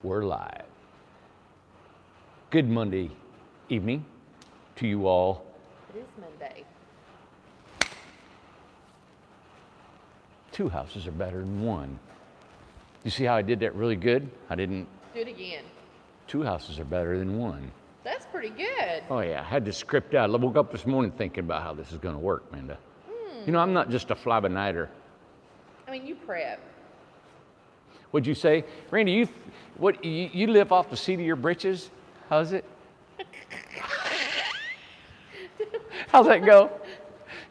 We're live. Good Monday evening to you all. It is Monday. Two houses are better than one. You see how I did that really good? I didn't. Do it again. Two houses are better than one. That's pretty good. Oh yeah, I had to script out. I woke up this morning thinking about how this is going to work, Amanda. You know, I'm not just a fly-by-nighter. I mean, you prep. What'd you say? Randy, you live off the seat of your britches? How's it? How's that go?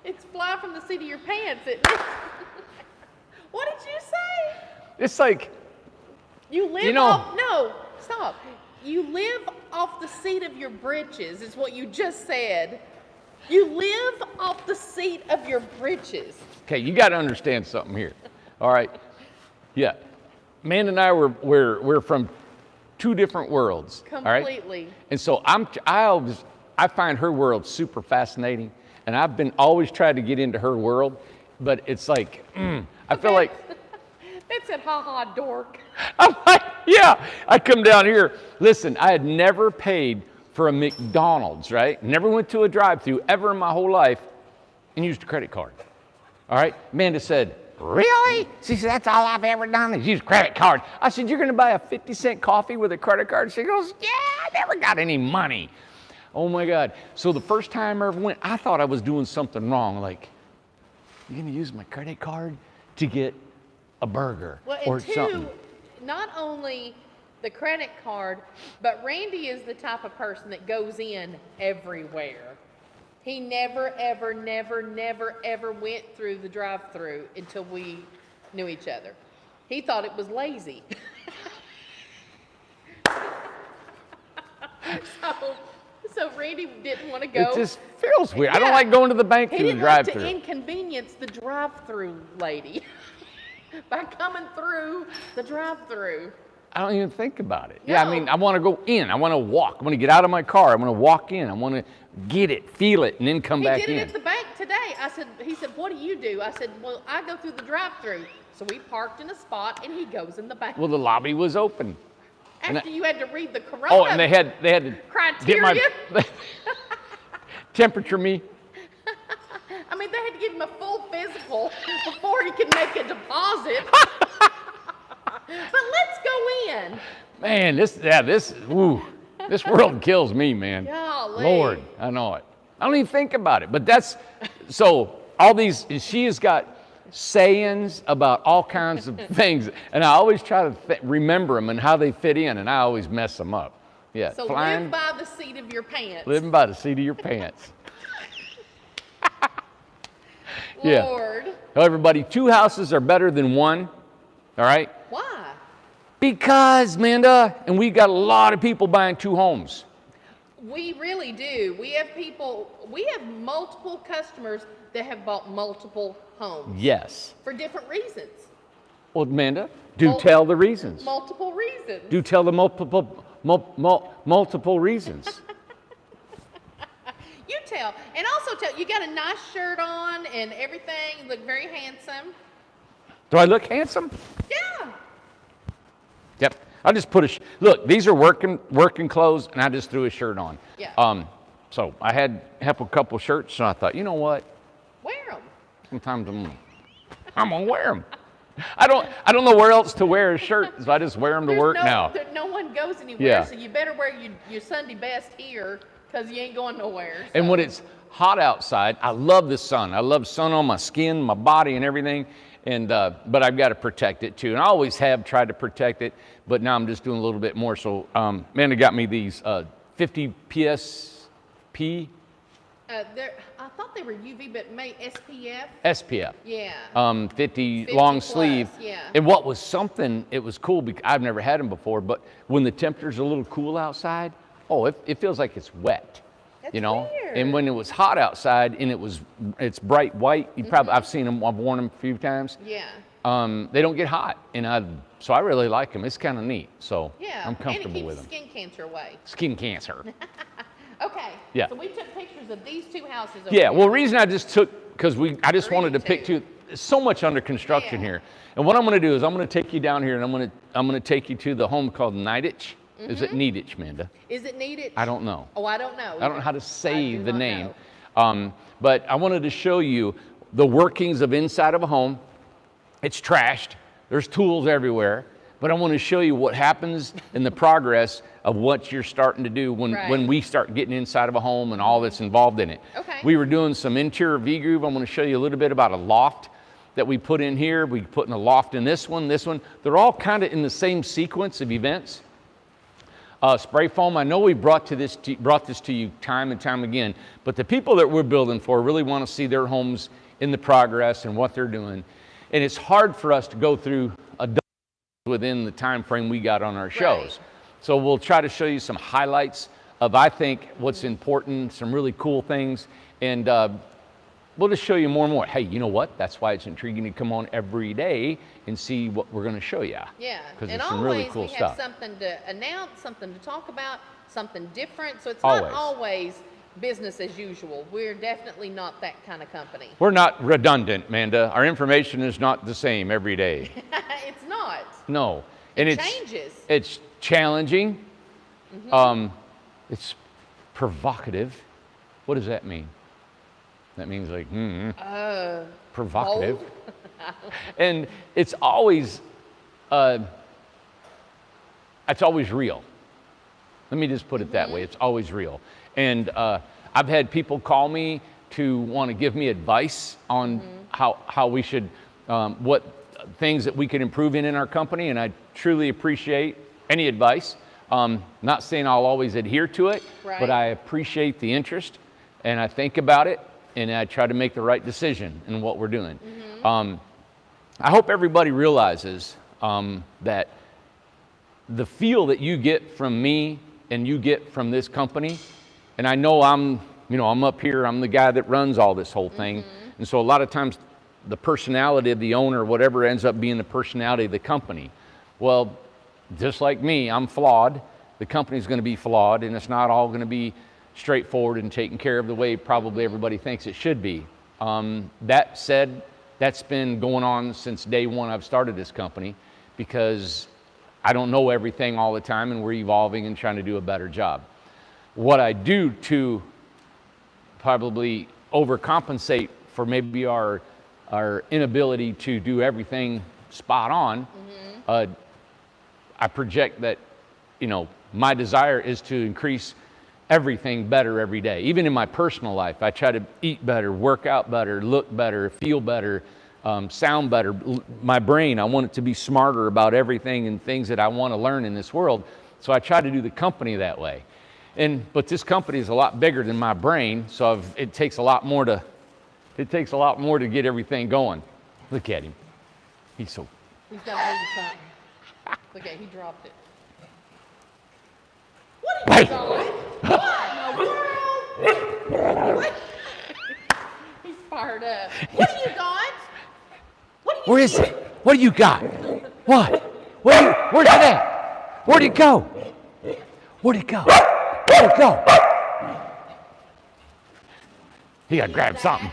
It's fly from the seat of your pants, isn't it? What did you say? It's like, You live off, no, stop. You live off the seat of your britches is what you just said. You live off the seat of your britches. okay, you got to understand something here. All right. Yeah. Man and I we're from two different worlds. Completely. All right? And so I find her world super fascinating, and I've been always tried to get into her world, but it's like I feel like That's it, ha dork. I'm like, yeah. I come down here. Listen, I had never paid for a McDonald's, right? Never went to a drive-thru ever in my whole life and used a credit card. All right? Amanda said, really? She said, that's all I've ever done is use credit card. I said, you're going to buy a 50-cent coffee with a credit card? She goes, yeah, I never got any money. Oh, my God. So the first time I ever went, I thought I was doing something wrong. Like, you're going to use my credit card to get a burger Well, or and two, something? not only the credit card, but Randy is the type of person that goes in everywhere. He never, ever, never, never, ever went through the drive-thru until we knew each other. He thought it was lazy. So Randy didn't want to go. It just feels weird. I don't Yeah. like going to the bank He through the didn't want to drive-thru. inconvenience the drive-thru lady by coming through the drive-thru. I don't even think about it. Yeah, I No. mean, I want to go in. I want to walk. I want to get out of my car. I want to walk in. I want to get it, feel it, and then come He back did in. it at the bank today. He said, what do you do? I said, well, I go through the drive-thru. So we parked in a spot and he goes in the bank. Well, the lobby was open. After you had to read the corona Oh, and they had to criteria. get my temperature me. I mean, they had to give him a full physical before he could make a deposit. But let's go in. Man, this world kills me, man. Golly. Lord, I know it. I don't even think about it. But that's, so all these, she has got sayings about all kinds of things. And I always try to remember them and how they fit in, and I always mess them up. Yeah, So flying, live by the seat of your pants. living by the seat of your pants. Yeah. Lord. Well, everybody, two houses are better than one. All right? Why? Because, Amanda, and we got a lot of people buying two homes. We really do. We have multiple customers that have bought multiple homes Yes. for different reasons. Well, Amanda, do Mul- tell the reasons. Multiple reasons. Do tell the multiple reasons. You tell. And also tell, you got a nice shirt on and everything. You look very handsome. Do I look handsome? Yeah. Yep. I just put look, these are working clothes, and I just threw a shirt on. Yeah. So I had a couple shirts, and I thought, you know what? Wear them. Sometimes I'm gonna wear them. I don't know where else to wear a shirt, so I just wear them to work now. No one goes anywhere, Yeah. so you better wear your Sunday best here because you ain't going nowhere. And so. when it's hot outside, I love the sun. I love sun on my skin, my body, and everything. And but I've got to protect it too, and I always have tried to protect it. But now I'm just doing a little bit more. So Amanda got me these 50 PSP. I thought they were UV, but SPF. SPF. Yeah. 50 50 long plus, sleeve. yeah. And what was something, it was cool because I've never had them before, but when the temperature's a little cool outside, it feels like it's wet. That's you know, weird. and when it was hot outside and it's bright white, I've seen them, I've worn them a few times. Yeah. They don't get hot, and so I really like them. It's kind of neat, so Yeah. I'm comfortable and it with keeps them. skin cancer away. Skin cancer. Okay. Yeah. So we took pictures of these two houses. Over Yeah. here. Well, reason I just took because I just wanted to pick 32. two. so much under construction Yeah. here. And what I'm going to do is I'm going to take you down here, and I'm going to take you to the home called Niditch. Is it Niditch, Amanda? Is it needed? I don't know. Oh, I don't know. I don't know how to say I do the not name. know. But I wanted to show you the workings of inside of a home. It's trashed. There's tools everywhere. But I want to show you what happens in the progress of what you're starting to do when Right. we start getting inside of a home and all that's involved in it. Okay. We were doing some interior V-groove. I'm going to show you a little bit about a loft that we put in here. We put in a loft in this one, this one. They're all kind of in the same sequence of events. Spray foam, I know we brought this to you time and time again, but the people that we're building for really want to see their homes in the progress and what they're doing. And it's hard for us to go through a dozen within the time frame we got on our shows. Right. So we'll try to show you some highlights of, I think, what's important, some really cool things, and we'll just show you more and more. Hey, you know what? That's why it's intriguing to come on every day and see what we're going to show you. Yeah, Because and there's some always really cool we stuff. have something to announce, something to talk about, something different. So it's Always. not always business as usual. We're definitely not that kind of company. We're not redundant, Amanda. Our information is not the same every day. It's not. No. And It changes. It's challenging. It's provocative. What does that mean? That means like, provocative. Bold? And it's always real. Let me just put it that way. It's always real. And I've had people call me to want to give me advice on how we should, what things that we could improve in our company. And I truly appreciate any advice. Not saying I'll always adhere to it, Right. but I appreciate the interest, and I think about it, and I try to make the right decision in what we're doing. I hope everybody realizes that the feel that you get from me and you get from this company, and I know I'm up here, I'm the guy that runs all this whole thing, and so a lot of times the personality of the owner, whatever, ends up being the personality of the company. Well, just like me, I'm flawed. The company's going to be flawed, and it's not all going to be straightforward and taken care of the way probably everybody thinks it should be. That said, that's been going on since day one I've started this company, because I don't know everything all the time, and we're evolving and trying to do a better job. What I do to probably overcompensate for maybe our inability to do everything spot on, I project that, my desire is to increase everything better every day. Even in my personal life, I try to eat better, work out better, look better, feel better, sound better. My brain, I want it to be smarter about everything and things that I want to learn in this world. So I try to do the company that way. But this company is a lot bigger than my brain, so it takes a lot more to get everything going. Look at him. He's so. He's got to hold something. Look at, he dropped it. What are you doing? What in the world? He's fired up. What do you got? What do you Where is it? What do you got? What? Where's it at? Where'd it go? Where'd it go? Where'd it go? He got to grab something.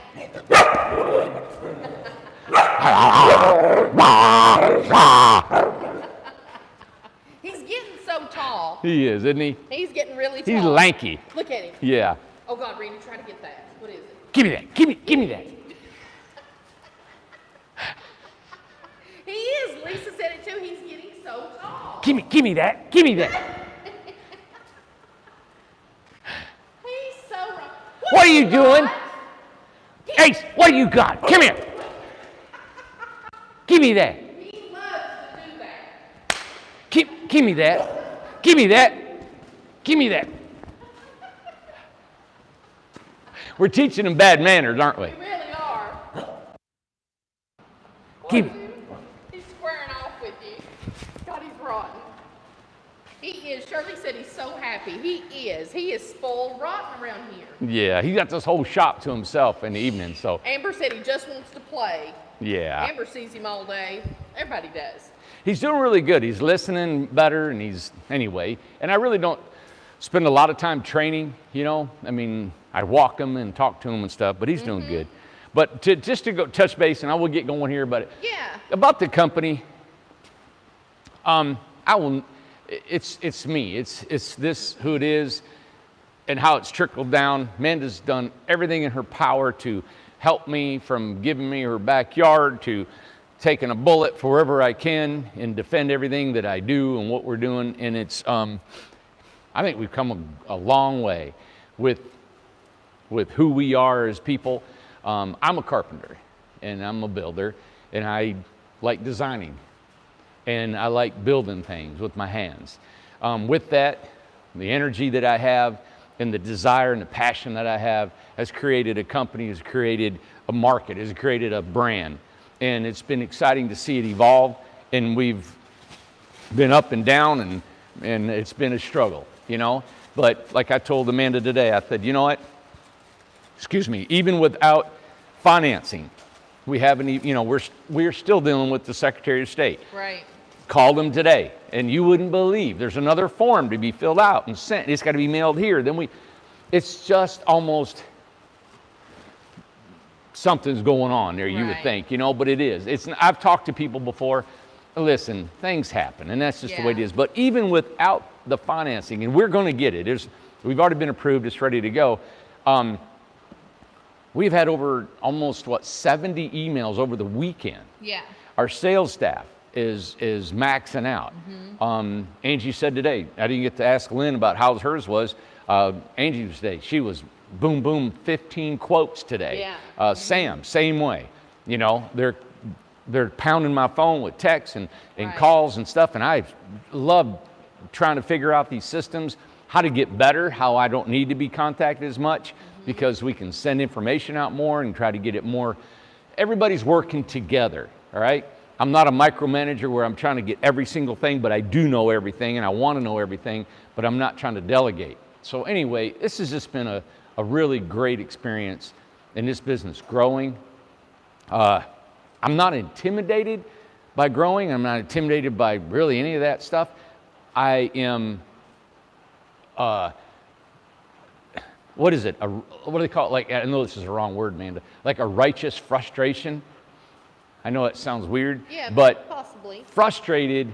He's getting so tall. He is, isn't he? He's getting really tall. He's lanky. Look at him. Yeah. Oh God, Randy, try to get that. What is it? Give me that. Give me that. He is. Lisa said it too. He's getting so tall. Give me that. Give me that. He's so wrong. What are you doing? got? Ace, what do you got? Come here. Give me that. He loves to do that. Give me that. Give me that. Give me that. We're teaching them bad manners, aren't we? We really are. Give me. He's squaring off with you. God, he's rotten. He is. Shirley said he's so happy. He is. He is spoiled rotten around here. Yeah, he got this whole shop to himself in the evening, so Amber said he just wants to play. yeah. Amber sees him all day. Everybody does. He's doing really good. He's listening better, and anyway, and I really don't spend a lot of time training, I mean, I walk him and talk to him and stuff, but he's doing good. But just to go touch base, and I will get going here, but Yeah. about the company, it's me. It's this who it is and how it's trickled down. Amanda's done everything in her power to help me, from giving me her backyard to taking a bullet for wherever I can and defend everything that I do and what we're doing. And it's, I think we've come a long way with who we are as people. I'm a carpenter and I'm a builder, and I like designing and I like building things with my hands. With that, the energy that I have and the desire and the passion that I have has created a company, has created a market, has created a brand. And it's been exciting to see it evolve, and we've been up and down, and it's been a struggle, you know? But like I told Amanda today, I said, you know what? Excuse me, even without financing, we haven't, you know, we're still dealing with the Secretary of State. Right. Called him today, and you wouldn't believe there's another form to be filled out and sent. It's got to be mailed here. It's just almost something's going on there, you would Right. think, you know, but it is. I've talked to people before. Listen, things happen, and that's just the way it is. But even without the financing, and we're going to get it. We've already been approved. It's ready to go. We've had over almost 70 emails over the weekend. Yeah. Our sales staff is maxing out. Angie said today, I didn't get to ask Lynn about how hers was. Angie was today, she was boom, boom, 15 quotes today. Yeah. Sam, same way. You know, they're pounding my phone with texts and Right. calls and stuff, and I love trying to figure out these systems, how to get better, how I don't need to be contacted as much, because we can send information out more and try to get it more. Everybody's working together, all right? I'm not a micromanager where I'm trying to get every single thing, but I do know everything and I want to know everything, but I'm not trying to delegate. So anyway, this has just been a really great experience in this business, growing. I'm not intimidated by growing. I'm not intimidated by really any of that stuff. I am, what is it? What do they call it? Like, I know this is a wrong word, Amanda. Like a righteous frustration. I know it sounds weird, Yeah, but possibly. frustrated,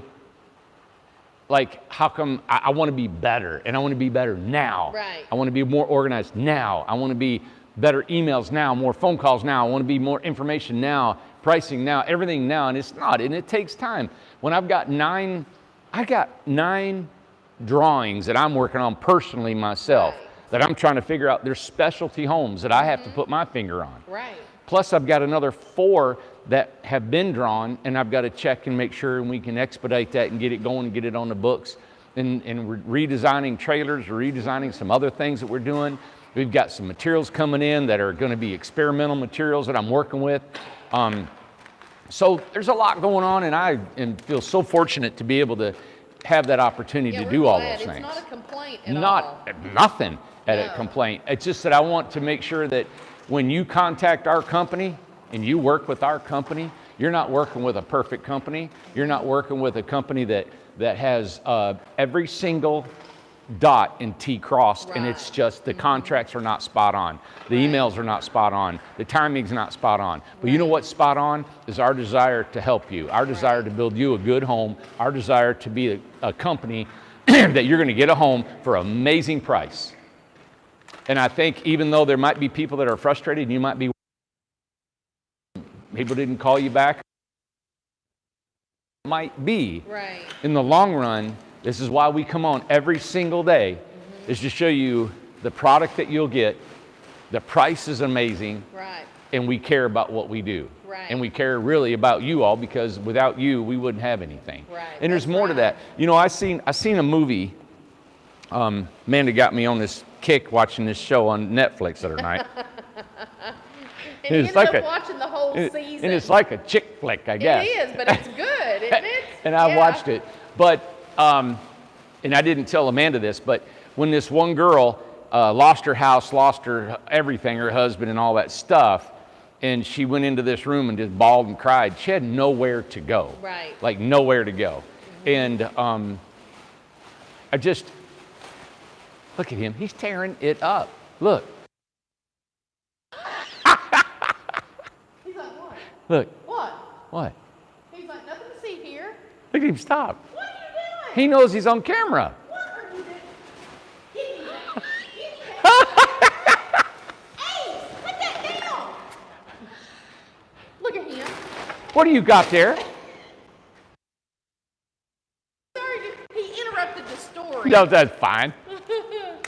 like how come I want to be better, and I want to be better now. Right. I want to be more organized now. I want to be better emails now, more phone calls now. I want to be more information now, pricing now, everything now, and it's not, and it takes time. When I got 9 drawings that I'm working on personally myself, Right. that I'm trying to figure out. There's specialty homes that I have to put my finger on. Right. Plus, I've got another 4 that have been drawn, and I've got to check and make sure we can expedite that and get it going and get it on the books. And we're redesigning trailers, we're redesigning some other things that we're doing. We've got some materials coming in that are going to be experimental materials that I'm working with. So there's a lot going on, and I feel so fortunate to be able to have that opportunity to we're do all glad. those It's things. not a complaint at all. Nothing at a No. complaint. It's just that I want to make sure that when you contact our company and you work with our company, you're not working with a perfect company. You're not working with a company that has every single dot and T crossed, and it's Right. just the contracts are not spot on. The Right. emails are not spot on. The timing's not spot on. But you know Right. what's spot on is our desire to help you, our desire to build you a good home, our desire to be a company that you're going to get a home for an amazing price. And I think even though there might be people that are frustrated, and you might be, people didn't call you back, might be. Right. In the long run, this is why we come on every single day, is to show you the product that you'll get, the price is amazing, Right. and we care about what we do. Right. And we care really about you all, because without you, we wouldn't have anything. Right, And there's that's more to right. that. You know, I seen a movie. Amanda got me on this kick watching this show on Netflix the other night. And It's you like ended a- up watching the whole And season. it's like a chick flick, I guess. It is, but it's good, isn't it? And I Yeah. watched it. But, and I didn't tell Amanda this, but when this one girl lost her house, lost her everything, her husband and all that stuff, and she went into this room and just bawled and cried, she had nowhere to go. Right. Like nowhere to go. And I just, look at him, he's tearing it up. Look. Look. What? What? He's like, nothing to see here. Look at him stop. What are you doing? He knows he's on camera. What are you doing? Give me that. Give me that. Hey, put that down. Look at him. What do you got there? Sorry, he interrupted the story. No, that's fine.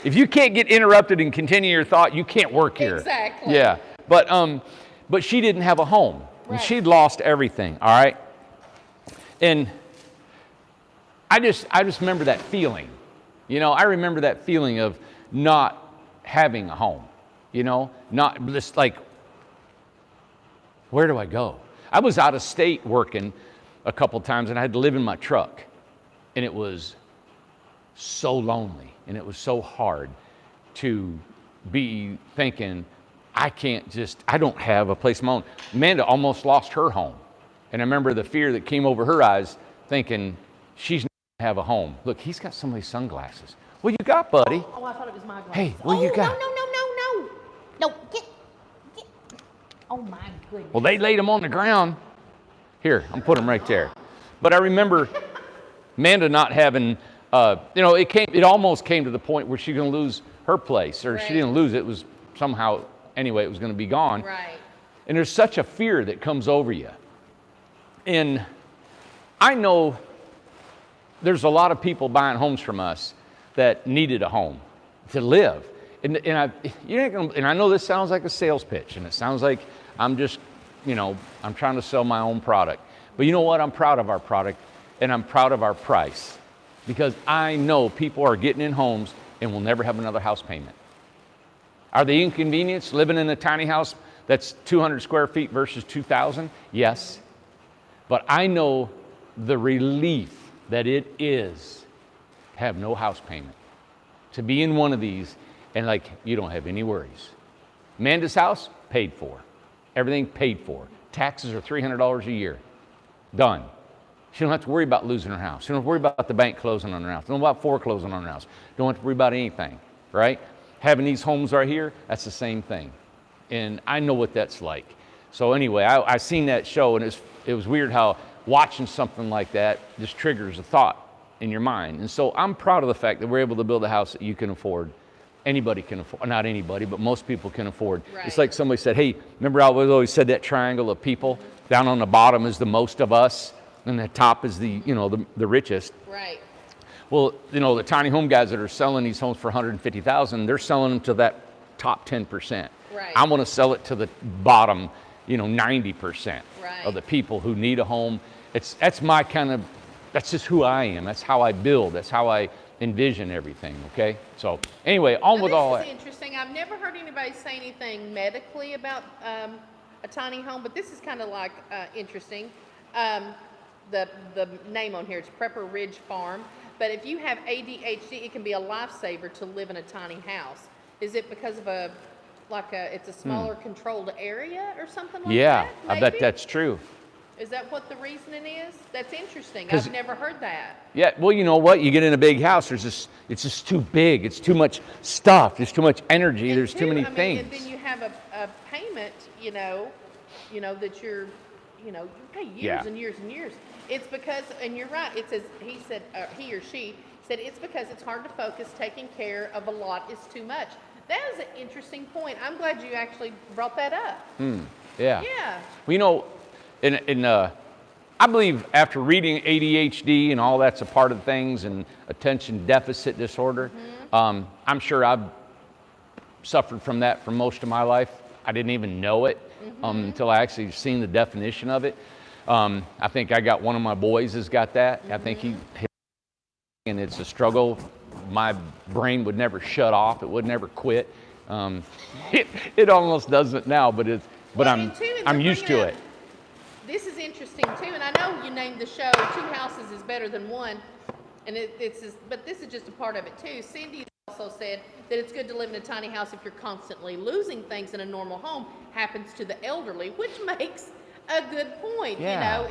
If you can't get interrupted and continue your thought, you can't work here. Exactly. Yeah. But she didn't have a home. And Right. she'd lost everything, all right? And I just remember that feeling. You know, I remember that feeling of not having a home. You know, not just like, where do I go? I was out of state working a couple times and I had to live in my truck. And it was so lonely and it was so hard to be thinking, I don't have a place of my own. Amanda almost lost her home. And I remember the fear that came over her eyes thinking, she's not going to have a home. Look, he's got somebody's sunglasses. What you got, buddy? Oh, I thought it was my glasses. Hey, what you got? No, get. Oh my goodness. Well, they laid them on the ground. Here, I'm putting them right there. But I remember Amanda not having, it almost came to the point where she's going to lose her place. Or Right. she didn't lose it. It was somehow, anyway, it was going to be gone. Right. And there's such a fear that comes over you. And I know there's a lot of people buying homes from us that needed a home to live. And I know this sounds like a sales pitch, and it sounds like I'm just, I'm trying to sell my own product. But you know what? I'm proud of our product, and I'm proud of our price, because I know people are getting in homes and will never have another house payment. Are they inconvenienced living in a tiny house that's 200 square feet versus 2,000? Yes. But I know the relief that it is to have no house payment, to be in one of these and you don't have any worries. Amanda's house, paid for. Everything paid for. Taxes are $300 a year. Done. She don't have to worry about losing her house. She don't have to worry about the bank closing on her house. Don't about foreclosing on her house. Don't have to worry about anything, right? Having these homes right here, that's the same thing. And I know what that's like. So anyway, I seen that show, and it was weird how watching something like that just triggers a thought in your mind. And so I'm proud of the fact that we're able to build a house that you can afford. Anybody can afford, not anybody, but most people can afford. Right. It's like somebody said, hey, remember I always said that triangle of people? Down on the bottom is the most of us, and the top is the richest. Right. Well, the tiny home guys that are selling these homes for $150,000, they're selling them to that top 10%. Right. I'm going to sell it to the bottom, 90% Right. of the people who need a home. That's my that's just who I am. That's how I build. That's how I envision everything, okay? So anyway, on with all This that. is interesting. I've never heard anybody say anything medically about a tiny home, but this is kind of interesting. The name on here is Prepper Ridge Farm. But if you have ADHD, it can be a lifesaver to live in a tiny house. Is it because of it's a smaller controlled area or something like Yeah, that? I bet maybe? that's true. Is that what the reasoning is? That's interesting. 'Cause- I've never heard that. Yeah, well, you know what? You get in a big house, it's just too big. It's too much stuff. There's too much energy. And There's too many things. And then you have a payment, that you pay years Yeah. and years and years. It's because, and you're right, it says, he or she said, it's because it's hard to focus, taking care of a lot is too much. That is an interesting point. I'm glad you actually brought that up. Yeah. Yeah. Well, I believe after reading ADHD and all that's a part of things, and attention deficit disorder, I'm sure I've suffered from that for most of my life. I didn't even know it until I actually seen the definition of it. I think I got one of my boys has got that. I think and it's a struggle. My brain would never shut off. It would never quit. It almost doesn't now, but And too, and I'm they're used to bringing it. up- This is interesting too, and I know you named the show "Two Houses is Better Than One," and but this is just a part of it too. Cindy also said that it's good to live in a tiny house if you're constantly losing things in a normal home. Happens to the elderly, which makes a good point. Yeah.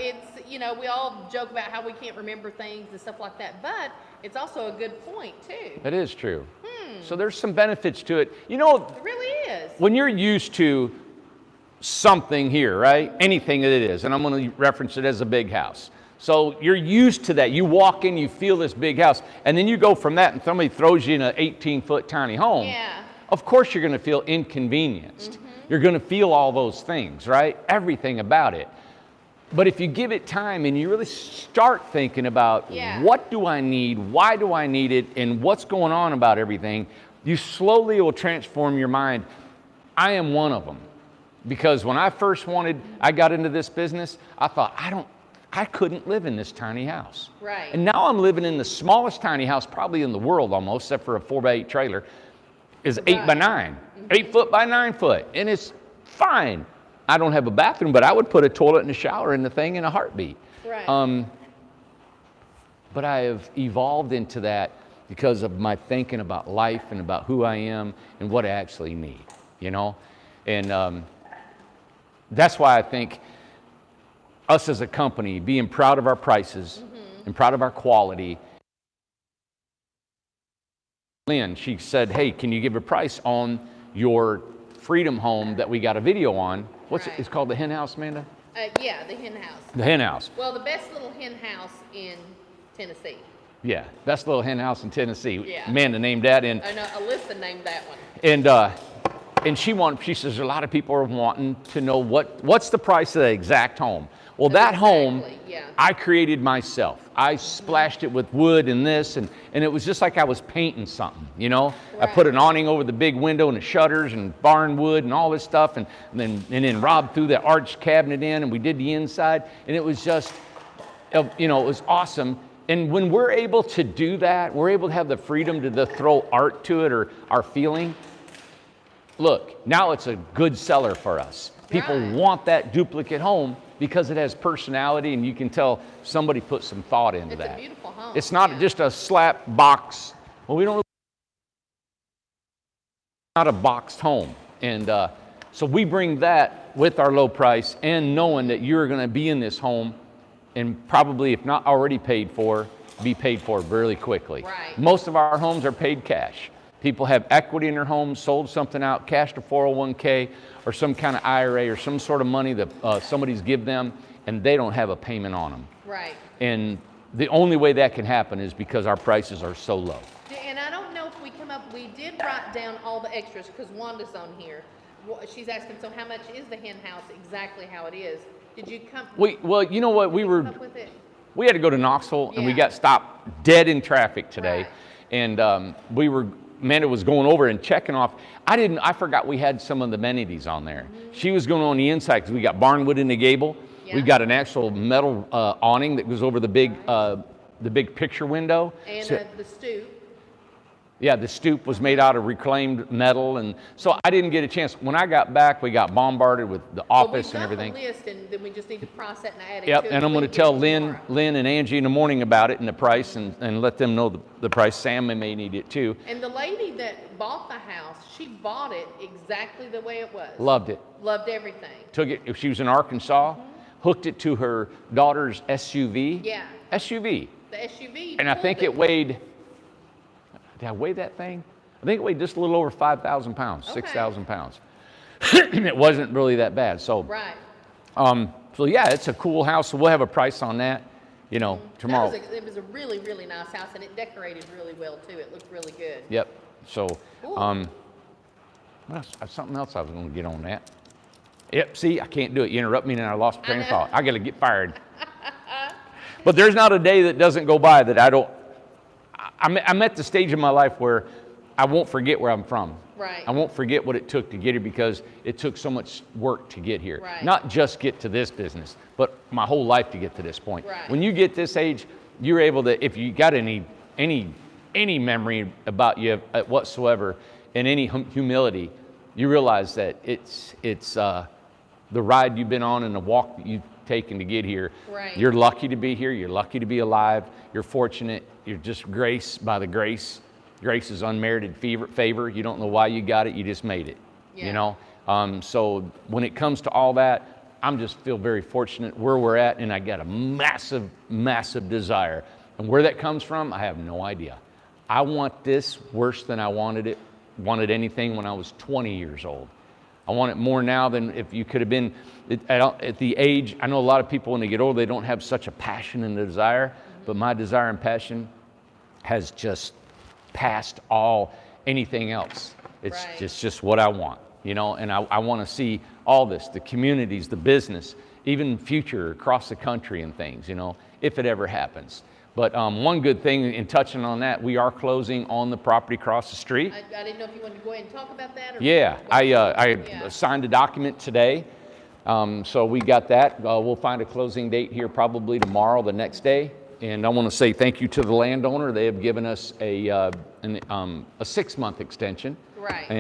We all joke about how we can't remember things and stuff like that, but it's also a good point too. That is true. So there's some benefits to it. It really is. When you're used to something here, right? Anything that it is. And I'm going to reference it as a big house. So you're used to that. You walk in, you feel this big house, and then you go from that and somebody throws you in an 18-foot tiny home. Yeah. Of course you're going to feel inconvenienced. You're going to feel all those things, right? Everything about it. But if you give it time and you really start thinking about what do I need, why do I need it, and what's going on about everything, you slowly will transform your mind. I am one of them. Because when I first I got into this business, I thought, I couldn't live in this tiny house. Right. And now I'm living in the smallest tiny house probably in the world almost, except for a 4x8 trailer, is 8 by 9, 8 foot by 9 foot. And it's fine. I don't have a bathroom, but I would put a toilet and a shower in the thing in a heartbeat. Right. But I have evolved into that because of my thinking about life and about who I am and what I actually need, you know? And that's why I think us as a company being proud of our prices and proud of our quality. Lynn, she said, hey, can you give a price on your Freedom home that we got a video on? It's called the hen house, Amanda? Yeah, the hen house. The hen house. Well, the best little hen house in Tennessee. Yeah, best little hen house in Tennessee. Yeah. Amanda named that. And I know Alyssa named that one. And she says a lot of people are wanting to know what's the price of the exact home. Well, that home, I created myself. I splashed it with wood and this, and it was just like I was painting something, you know? Right. I put an awning over the big window and the shutters and barn wood and all this stuff, and then Rob threw the arch cabinet in, and we did the inside, and it was just, you know, it was awesome. And when we're able to do that, we're able to have the freedom to throw art to it or our feeling. Look, now it's a good seller for us. People want that duplicate home because it has personality, and you can tell somebody put some thought into that. It's a beautiful home. It's not just a slap box. Well, we don't. Not a boxed home, and so we bring that with our low price and knowing that you're going to be in this home, and probably, if not already paid for, be paid for really quickly. Right. Most of our homes are paid cash. People have equity in their homes, sold something out, cashed a 401k or some kind of IRA or some sort of money that somebody's give them, and they don't have a payment on them. Right. And the only way that can happen is because our prices are so low. And I don't know if we did write down all the extras because Wanda's on here. She's asking, so how much is the hen house exactly how it is? Did you come? Well, you know what, we had to go to Knoxville, and we got stopped dead in traffic today. Right. And Amanda was going over and checking off. I forgot we had some of the amenities on there. She was going on the inside because we got barnwood in the gable. Yeah. We got an actual metal awning that goes over the big picture window. And the stoop. Yeah, the stoop was made out of reclaimed metal, and so I didn't get a chance. When I got back, we got bombarded with the office and everything. Well, we've got the list, and then we just need to process and add it Yep, to it. and I'm going to tell Lynn and Angie in the morning about it and the price, and let them know the price. Sam may need it too. And the lady that bought the house, she bought it exactly the way it was. Loved it. Loved everything. Took it. She was in Arkansas, hooked it to her daughter's SUV. Yeah. SUV. The SUV. And I think it weighed. Did I weigh that thing? I think it weighed just a little over 5,000 pounds, 6,000 pounds. It wasn't really that bad. So, right. So yeah, it's a cool house. So we'll have a price on that, you know, tomorrow. It was a really, really nice house, and it decorated really well too. It looked really good. Yep. So, Cool. what else? Something else I was going to get on that. Yep. See, I can't do it. You interrupt me, and I lost train of thought. I got to get fired. But there's not a day that doesn't go by that I don't. I'm at the stage in my life where I won't forget where I'm from. Right. I won't forget what it took to get here because it took so much work to get here. Right. Not just get to this business, but my whole life to get to this point. Right. When you get this age, you're able to, if you got any memory about you whatsoever and any humility, you realize that it's the ride you've been on and the walk that you've taken to get here. Right. You're lucky to be here. You're lucky to be alive. You're fortunate. You're just grace by the grace. Grace is unmerited favor. You don't know why you got it. You just made it. Yeah. You know? So when it comes to all that, I'm just feel very fortunate where we're at, and I got a massive, massive desire. And where that comes from, I have no idea. I want this worse than I wanted anything when I was 20 years old. I want it more now than if you could have been at the age. I know a lot of people when they get older, they don't have such a passion and a desire, but my desire and passion has just passed anything else. It's Right. just what I want, you know, and I want to see all this, the communities, the business, even future across the country and things, you know, if it ever happens. But one good thing in touching on that, we are closing on the property across the street. I didn't know if you wanted to go ahead and talk about that. Or Yeah, I Yeah. signed a document today, so we got that. We'll find a closing date here probably tomorrow, the next day. And I want to say thank you to the landowner. They have given us a 6-month extension. Right.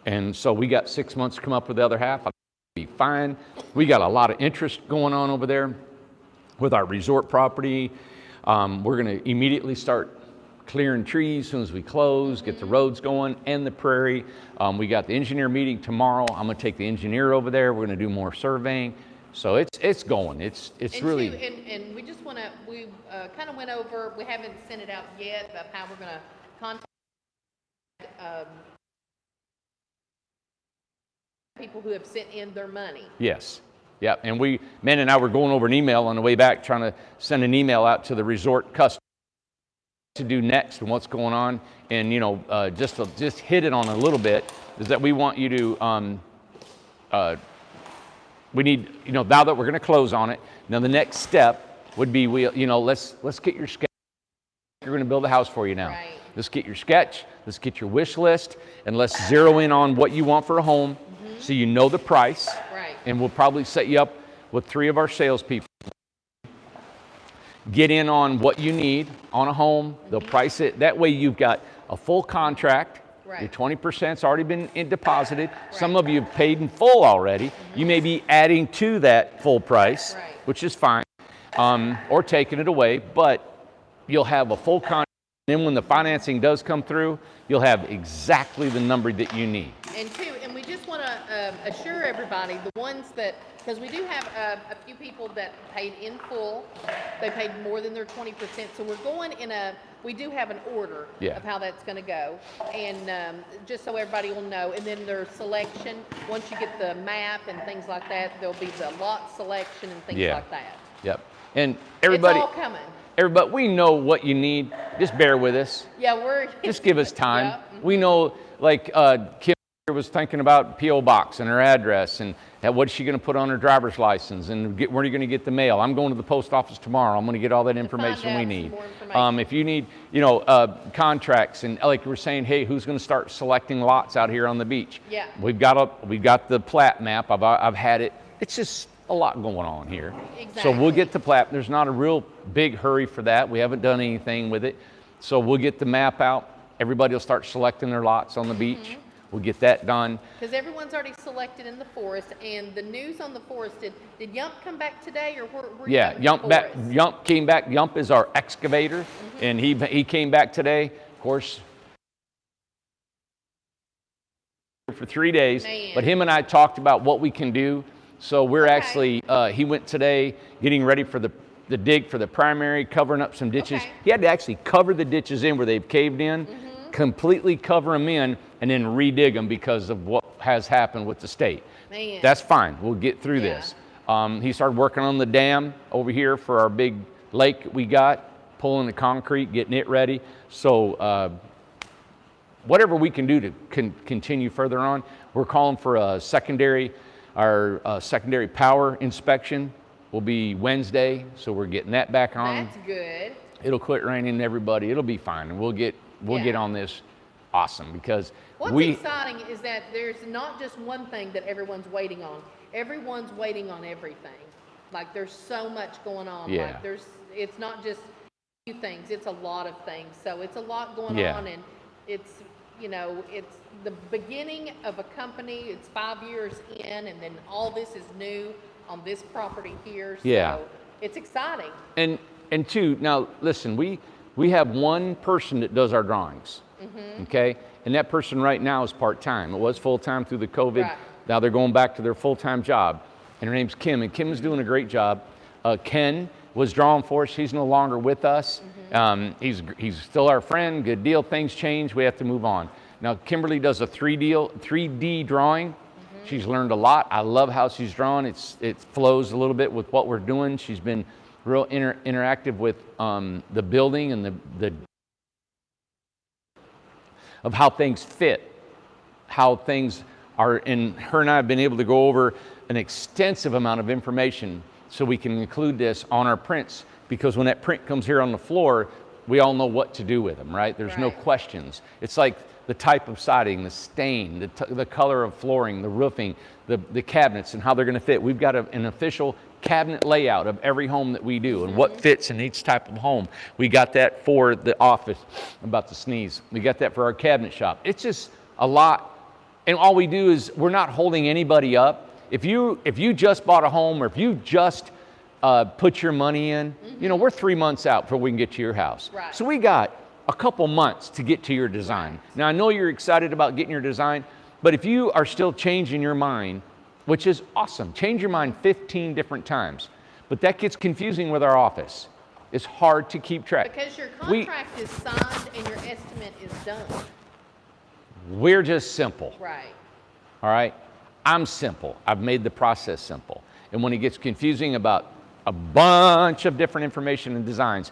And so we got 6 months to come up with the other half. I'll be fine. We got a lot of interest going on over there with our resort property. We're going to immediately start clearing trees as soon as we close, get the roads going and the prairie. We got the engineer meeting tomorrow. I'm going to take the engineer over there. We're going to do more surveying. So it's going. It's And really. too, and we just want to, we kind of went over, we haven't sent it out yet, about how we're going to contact people who have sent in their money. Yes. Yeah. And Men and I were going over an email on the way back, trying to send an email out to the resort customers to do next and what's going on. And, you know, just hit it on a little bit is that we want you to, we need, you know, now that we're going to close on it, now the next step would be, let's get your sketch. You're going to build a house for you now. Right. Let's get your sketch, let's get your wish list, and let's zero in on what you want for a home so you know the price. Right. And we'll probably set you up with 3 of our salespeople. Get in on what you need on a home. They'll price it. That way you've got a full contract. Right. Your 20%'s already been deposited. Some of you have paid in full already. You may be adding to that full price, Right. which is fine, or taking it away, but you'll have a full contract. Then when the financing does come through, you'll have exactly the number that you need. And we just want to assure everybody, the ones that, because we do have a few people that paid in full, they paid more than their 20%, so we're going we do have an order Yeah. of how that's going to go, and just so everybody will know, and then their selection, once you get the map and things like that, there'll be the lot selection and things Yeah. like that. Yep. And everybody, It's all coming. everybody, we know what you need. Just bear with us. Yeah, we're. Just give us time. Yep. We know, like Kim was thinking about P.O. Box and her address and what's she going to put on her driver's license and where are you going to get the mail. I'm going to the post office tomorrow. I'm going to get all that information we out need. some more information. If you need, contracts and like you were saying, hey, who's going to start selecting lots out here on the beach? Yeah. We've got the plat map. I've had it. It's just a lot going on here. So we'll Exactly. get the plat. There's not a real big hurry for that. We haven't done anything with it. So we'll get the map out. Everybody will start selecting their lots on the beach. We'll get that done. Because everyone's already selected in the forest, and the news on the forest, did Yump come back today, or where you Yeah, at with Yump the back. forest? Yump came back. Yump is our excavator, and he came back today. Of course, for 3 days. Man. But him and I talked about what we can do. So we're Okay. actually. He went today getting ready for the dig for the primary, covering up some ditches. Okay. He had to actually cover the ditches in where they've caved in, completely cover them in, and then redig them because of what has happened with the state. Man. That's fine. We'll get through Yeah. this. He started working on the dam over here for our big lake we got, pulling the concrete, getting it ready. So whatever we can do to continue further on, we're calling for our secondary power inspection will be Wednesday. So we're getting that back on. That's good. It'll quit raining, everybody. It'll be fine. And we'll get Yeah. on this awesome because What's we. exciting is that there's not just one thing that everyone's waiting on. Everyone's waiting on everything. Like there's so much going on. Yeah. Like it's not just a few things, it's a lot of things. So it's a lot going Yeah. on, and it's it's the beginning of a company. It's 5 years in, and then all this is new on this property here. So Yeah. it's exciting. And two, now listen, we have one person that does our drawings, okay? And that person right now is part-time. It was full-time through the COVID. Right. Now they're going back to their full-time job. And her name's Kim, and Kim is doing a great job. Ken was drawing for us. He's no longer with us. He's still our friend, good deal. Things change, we have to move on. Now Kimberly does a 3D drawing, She's learned a lot. I love how she's drawn. It flows a little bit with what we're doing. She's been real interactive with the building and the of how things fit, how things are, and her and I have been able to go over an extensive amount of information so we can include this on our prints, because when that print comes here on the floor, we all know what to do with them, right? There's no questions. It's like the type of siding, the stain, the color of flooring, the roofing, the cabinets, and how they're gonna fit. We've got an official cabinet layout of every home that we do and what fits in each type of home. We got that for the office. I'm about to sneeze. We got that for our cabinet shop. It's just a lot. And all we do is, we're not holding anybody up. If you just bought a home, or if you just put your money in, you know, we're 3 months out before we can get to your house. Right. So we got a couple months to get to your design. Now, I know you're excited about getting your design, but if you are still changing your mind, which is awesome, change your mind 15 different times, but that gets confusing with our office. It's hard to keep track. Because your contract is signed and your estimate is done. We're just simple. Right. All right? I'm simple. I've made the process simple. And when it gets confusing about a bunch of different information and designs,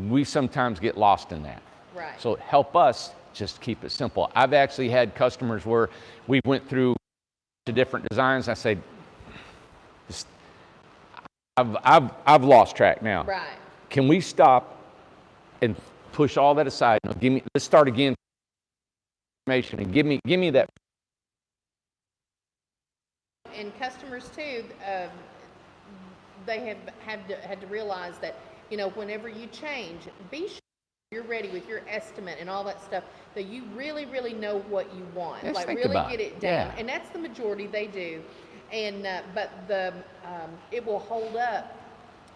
we sometimes get lost in that. Right. So help us just keep it simple. I've actually had customers where we went through the different designs. I say, I've lost track now. Right. Can we stop and push all that aside? No, let's start again. Information and give me that. And customers too, they have had to realize that, you know, whenever you change, be sure you're ready with your estimate and all that stuff, that you really, really know what you want. Let's like think really about get it. it down. Yeah. And that's the majority they do. And but it will hold up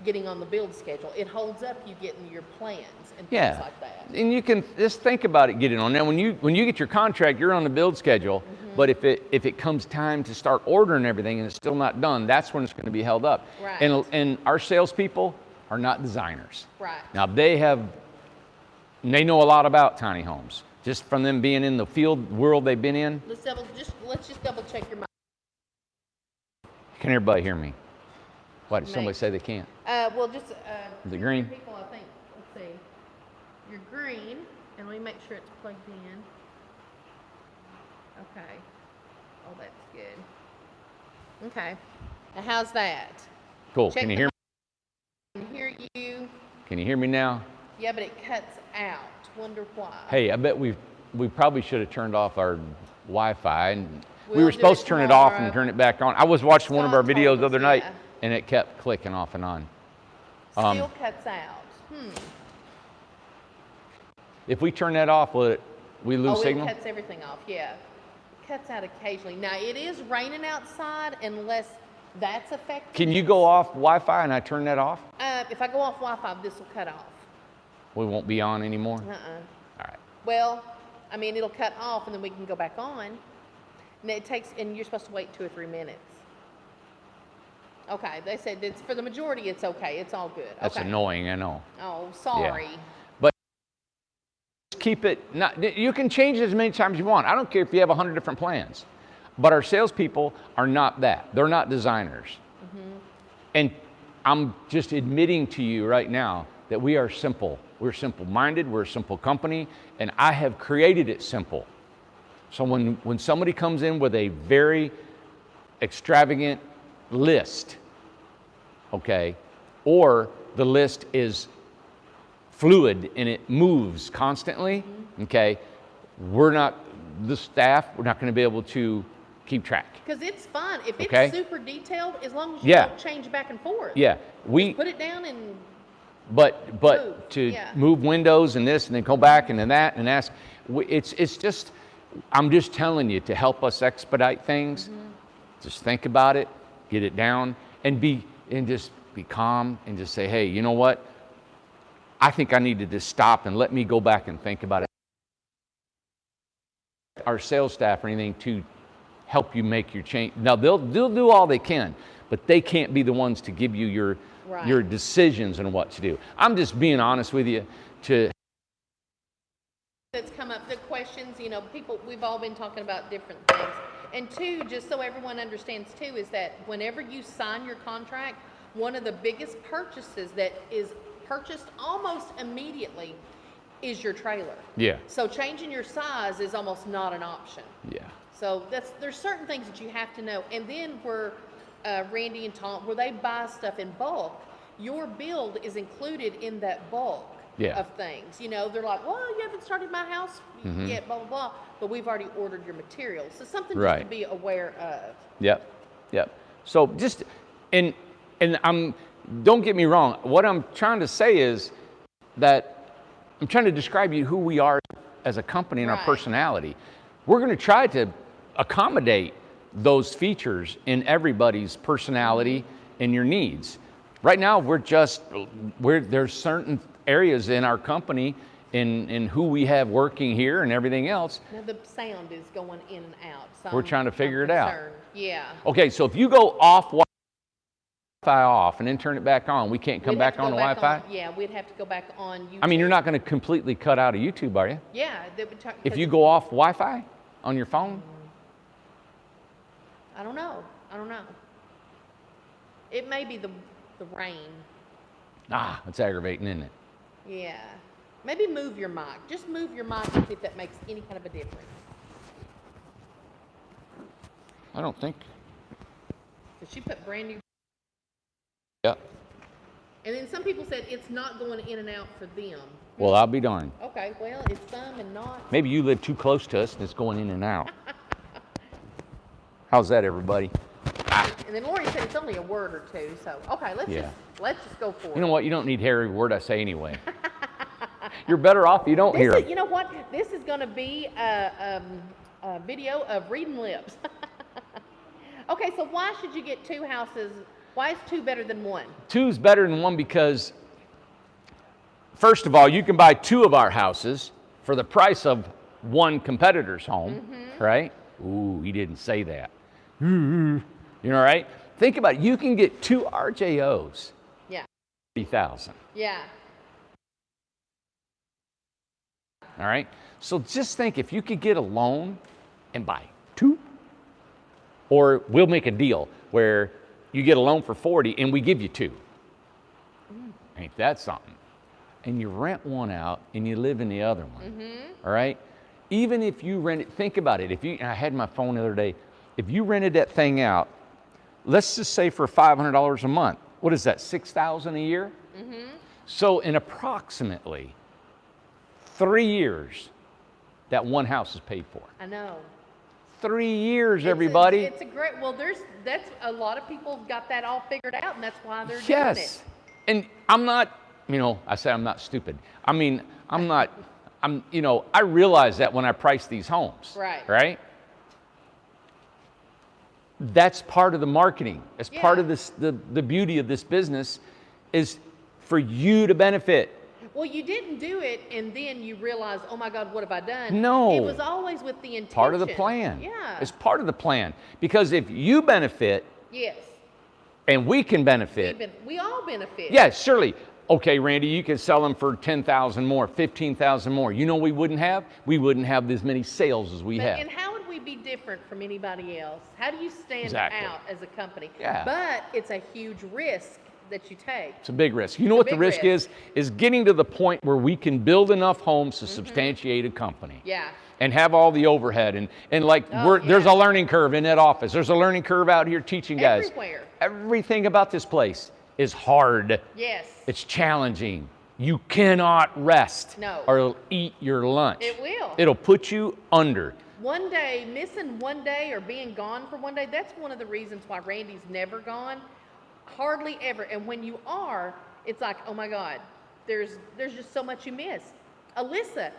getting on the build schedule. It holds up you getting your plans and things like that. And you can just think about it getting on. Now, when you get your contract, you're on the build schedule. But if it comes time to start ordering everything and it's still not done, that's when it's going to be held up. Right. And our salespeople are not designers. Right. Now they know a lot about tiny homes, just from them being in the field world they've been in. Let's just double check your mind. Can everybody hear me? Why did somebody say they can't? Well, just The green? people, I think. Let's see. You're green, and let me make sure it's plugged in. Okay. Oh, that's good. Okay. Now, how's that? Cool. Check Can you the hear me? I can hear you. Can you hear me now? Yeah, but it cuts out. Wonder why. Hey, I bet we probably should have turned off our Wi-Fi, and we We'll were do supposed it to turn it off and tomorrow. turn it back on. I was watching one of our Scott videos told the other us, night, yeah. and it kept clicking off and on. Still cuts out. If we turn that off, will we lose signal? It cuts everything off, yeah. It cuts out occasionally. Now, it is raining outside unless that's affecting Can you it. go off Wi-Fi and I turn that off? If I go off Wi-Fi, this will cut off. We won't be on anymore? Uh-uh. All right. Well, I mean, it'll cut off and then we can go back on. And and you're supposed to wait 2 or 3 minutes. Okay, they said it's for the majority, it's okay. It's all good. That's okay. annoying, I know. Oh, sorry. But keep it, you can change it as many times as you want. I don't care if you have 100 different plans. But our salespeople are not that. They're not designers. And I'm just admitting to you right now that we are simple. We're simple-minded, we're a simple company, and I have created it simple. So when somebody comes in with a very extravagant list, okay, or the list is fluid and it moves constantly, okay, the staff, we're not going to be able to keep track. Because it's fun. If Okay. it's super detailed, as long as you Yeah. don't change back and forth. Yeah, Put it down and but Move, to yeah. move windows and this and then go back and then that and ask, it's just, I'm just telling you to help us expedite things. Just think about it, get it down, and just be calm and just say, hey, you know what? I think I need to just stop and let me go back and think about it. Our sales staff or anything to help you make your change. Now they'll do all they can, but they can't be the ones to give you your decisions and what to do. I'm just being honest with you. That's come up, the questions, you know, we've all been talking about different things. And two, just so everyone understands too, is that whenever you sign your contract, one of the biggest purchases that is purchased almost immediately is your trailer. Yeah. So changing your size is almost not an option. Yeah. So there's certain things that you have to know. And then where Randy and Tom, where they buy stuff in bulk, your build is included in that bulk of things. You know, they're like, well, you haven't started my house yet, blah, blah, blah. But we've already ordered your materials. So something just to be aware of. Yep. Yep. So just, and don't get me wrong. What I'm trying to say is that I'm trying to describe you who we are as a company and our personality. We're going to try to accommodate those features in everybody's personality and your needs. Right now, there's certain areas in our company in who we have working here and everything else. Now the sound is going in and out. So we're trying to figure it out. Yeah. Okay, so if you go off Wi-Fi off and then turn it back on, we can't come back on the Wi-Fi? Yeah, we'd have to go back on YouTube. I mean, you're not going to completely cut out of YouTube, are you? Yeah. If you go off Wi-Fi on your phone? I don't know. It may be the rain. It's aggravating, isn't it? Yeah. Maybe move your mic. Just move your mic and see if that makes any kind of a difference. I don't think. Because she put brand new. Yeah. And then some people said it's not going in and out for them. Well, I'll be darned. Okay, well, it's some and not. Maybe you live too close to us and it's going in and out. How's that, everybody? And then Lori said it's only a word or two, so okay, let's just go for it. You know what? You don't need to hear every word I say anyway. You're better off you don't hear them. You know what? This is going to be a video of reading lips. Okay, so why should you get two houses? Why is two better than one? Two's better than one because, first of all, you can buy two of our houses for the price of one competitor's home, right? Ooh, he didn't say that. You know, right? Think about it. You can get two RJOs. Yeah. $30,000. Yeah. All right? So just think if you could get a loan and buy two, or we'll make a deal where you get a loan for 40 and we give you two. Ain't that something? And you rent one out and you live in the other one. All right? Even if you rent it, think about it. I had my phone the other day. If you rented that thing out, let's just say for $500 a month, what is that, $6,000 a year? So in approximately 3 years, that one house is paid for. I know. 3 years, everybody. It's a great, well, that's a lot of people got that all figured out, and that's why they're doing it. Yes. And I'm not, I say I'm not stupid. I mean, I realize that when I price these homes. Right. Right? That's part of the marketing. It's part of this, the beauty of this business is for you to benefit. Well, you didn't do it and then you realize, oh my God, what have I done? No. It was always with the intention. Part of the plan. Yeah. It's part of the plan. Because if you benefit Yes. and we can benefit. We all benefit. Yes, surely. Okay, Randy, you can sell them for 10,000 more, 15,000 more. You know what we wouldn't have? We wouldn't have as many sales as we have. And how would we be different from anybody else? How do you stand out as a company? Yeah. But it's a huge risk that you take. It's a big risk. You know what the risk is getting to the point where we can build enough homes to substantiate a company. Yeah. And have all the overhead and like there's a learning curve in that office. There's a learning curve out here teaching guys. Everywhere. Everything about this place is hard. Yes. It's challenging. You cannot rest. No. Or it'll eat your lunch. It will. It'll put you under. One day, missing one day or being gone for one day, that's one of the reasons why Randy's never gone. Hardly ever. And when you are, it's like, oh my God, there's just so much you miss. Alyssa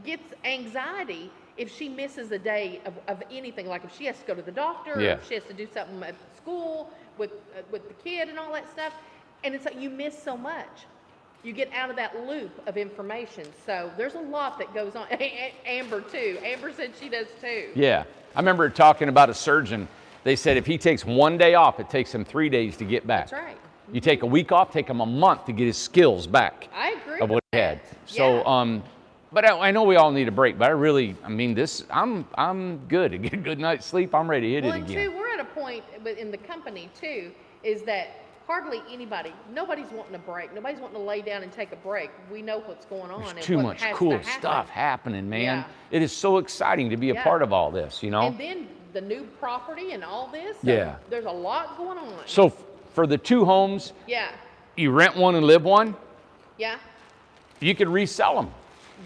gets anxiety if she misses a day of anything, like if she has to go to the doctor or if she has to do something at school with the kid and all that stuff. And it's like you miss so much. You get out of that loop of information. So there's a lot that goes on. Amber too. Amber said she does too. Yeah. I remember talking about a surgeon. They said if he takes 1 day off, it takes him 3 days to get back. That's right. You take a week off, take him a month to get his skills back. I agree of what with he had. that. So, But I know we all need a break, but I mean, I'm good. To get a good night's sleep, I'm ready to hit Well, it and again. two, we're at a point in the company too, is that hardly nobody's wanting a break. Nobody's wanting to lay down and take a break. We know what's going on. There's and too what much has cool to happen. stuff happening, man. Yeah. It is so exciting to be a Yeah. part of all this, you know? And then the new property and all this. So Yeah. There's a lot going on. So for the 2 homes, Yeah. you rent one and live one, Yeah. you could resell them.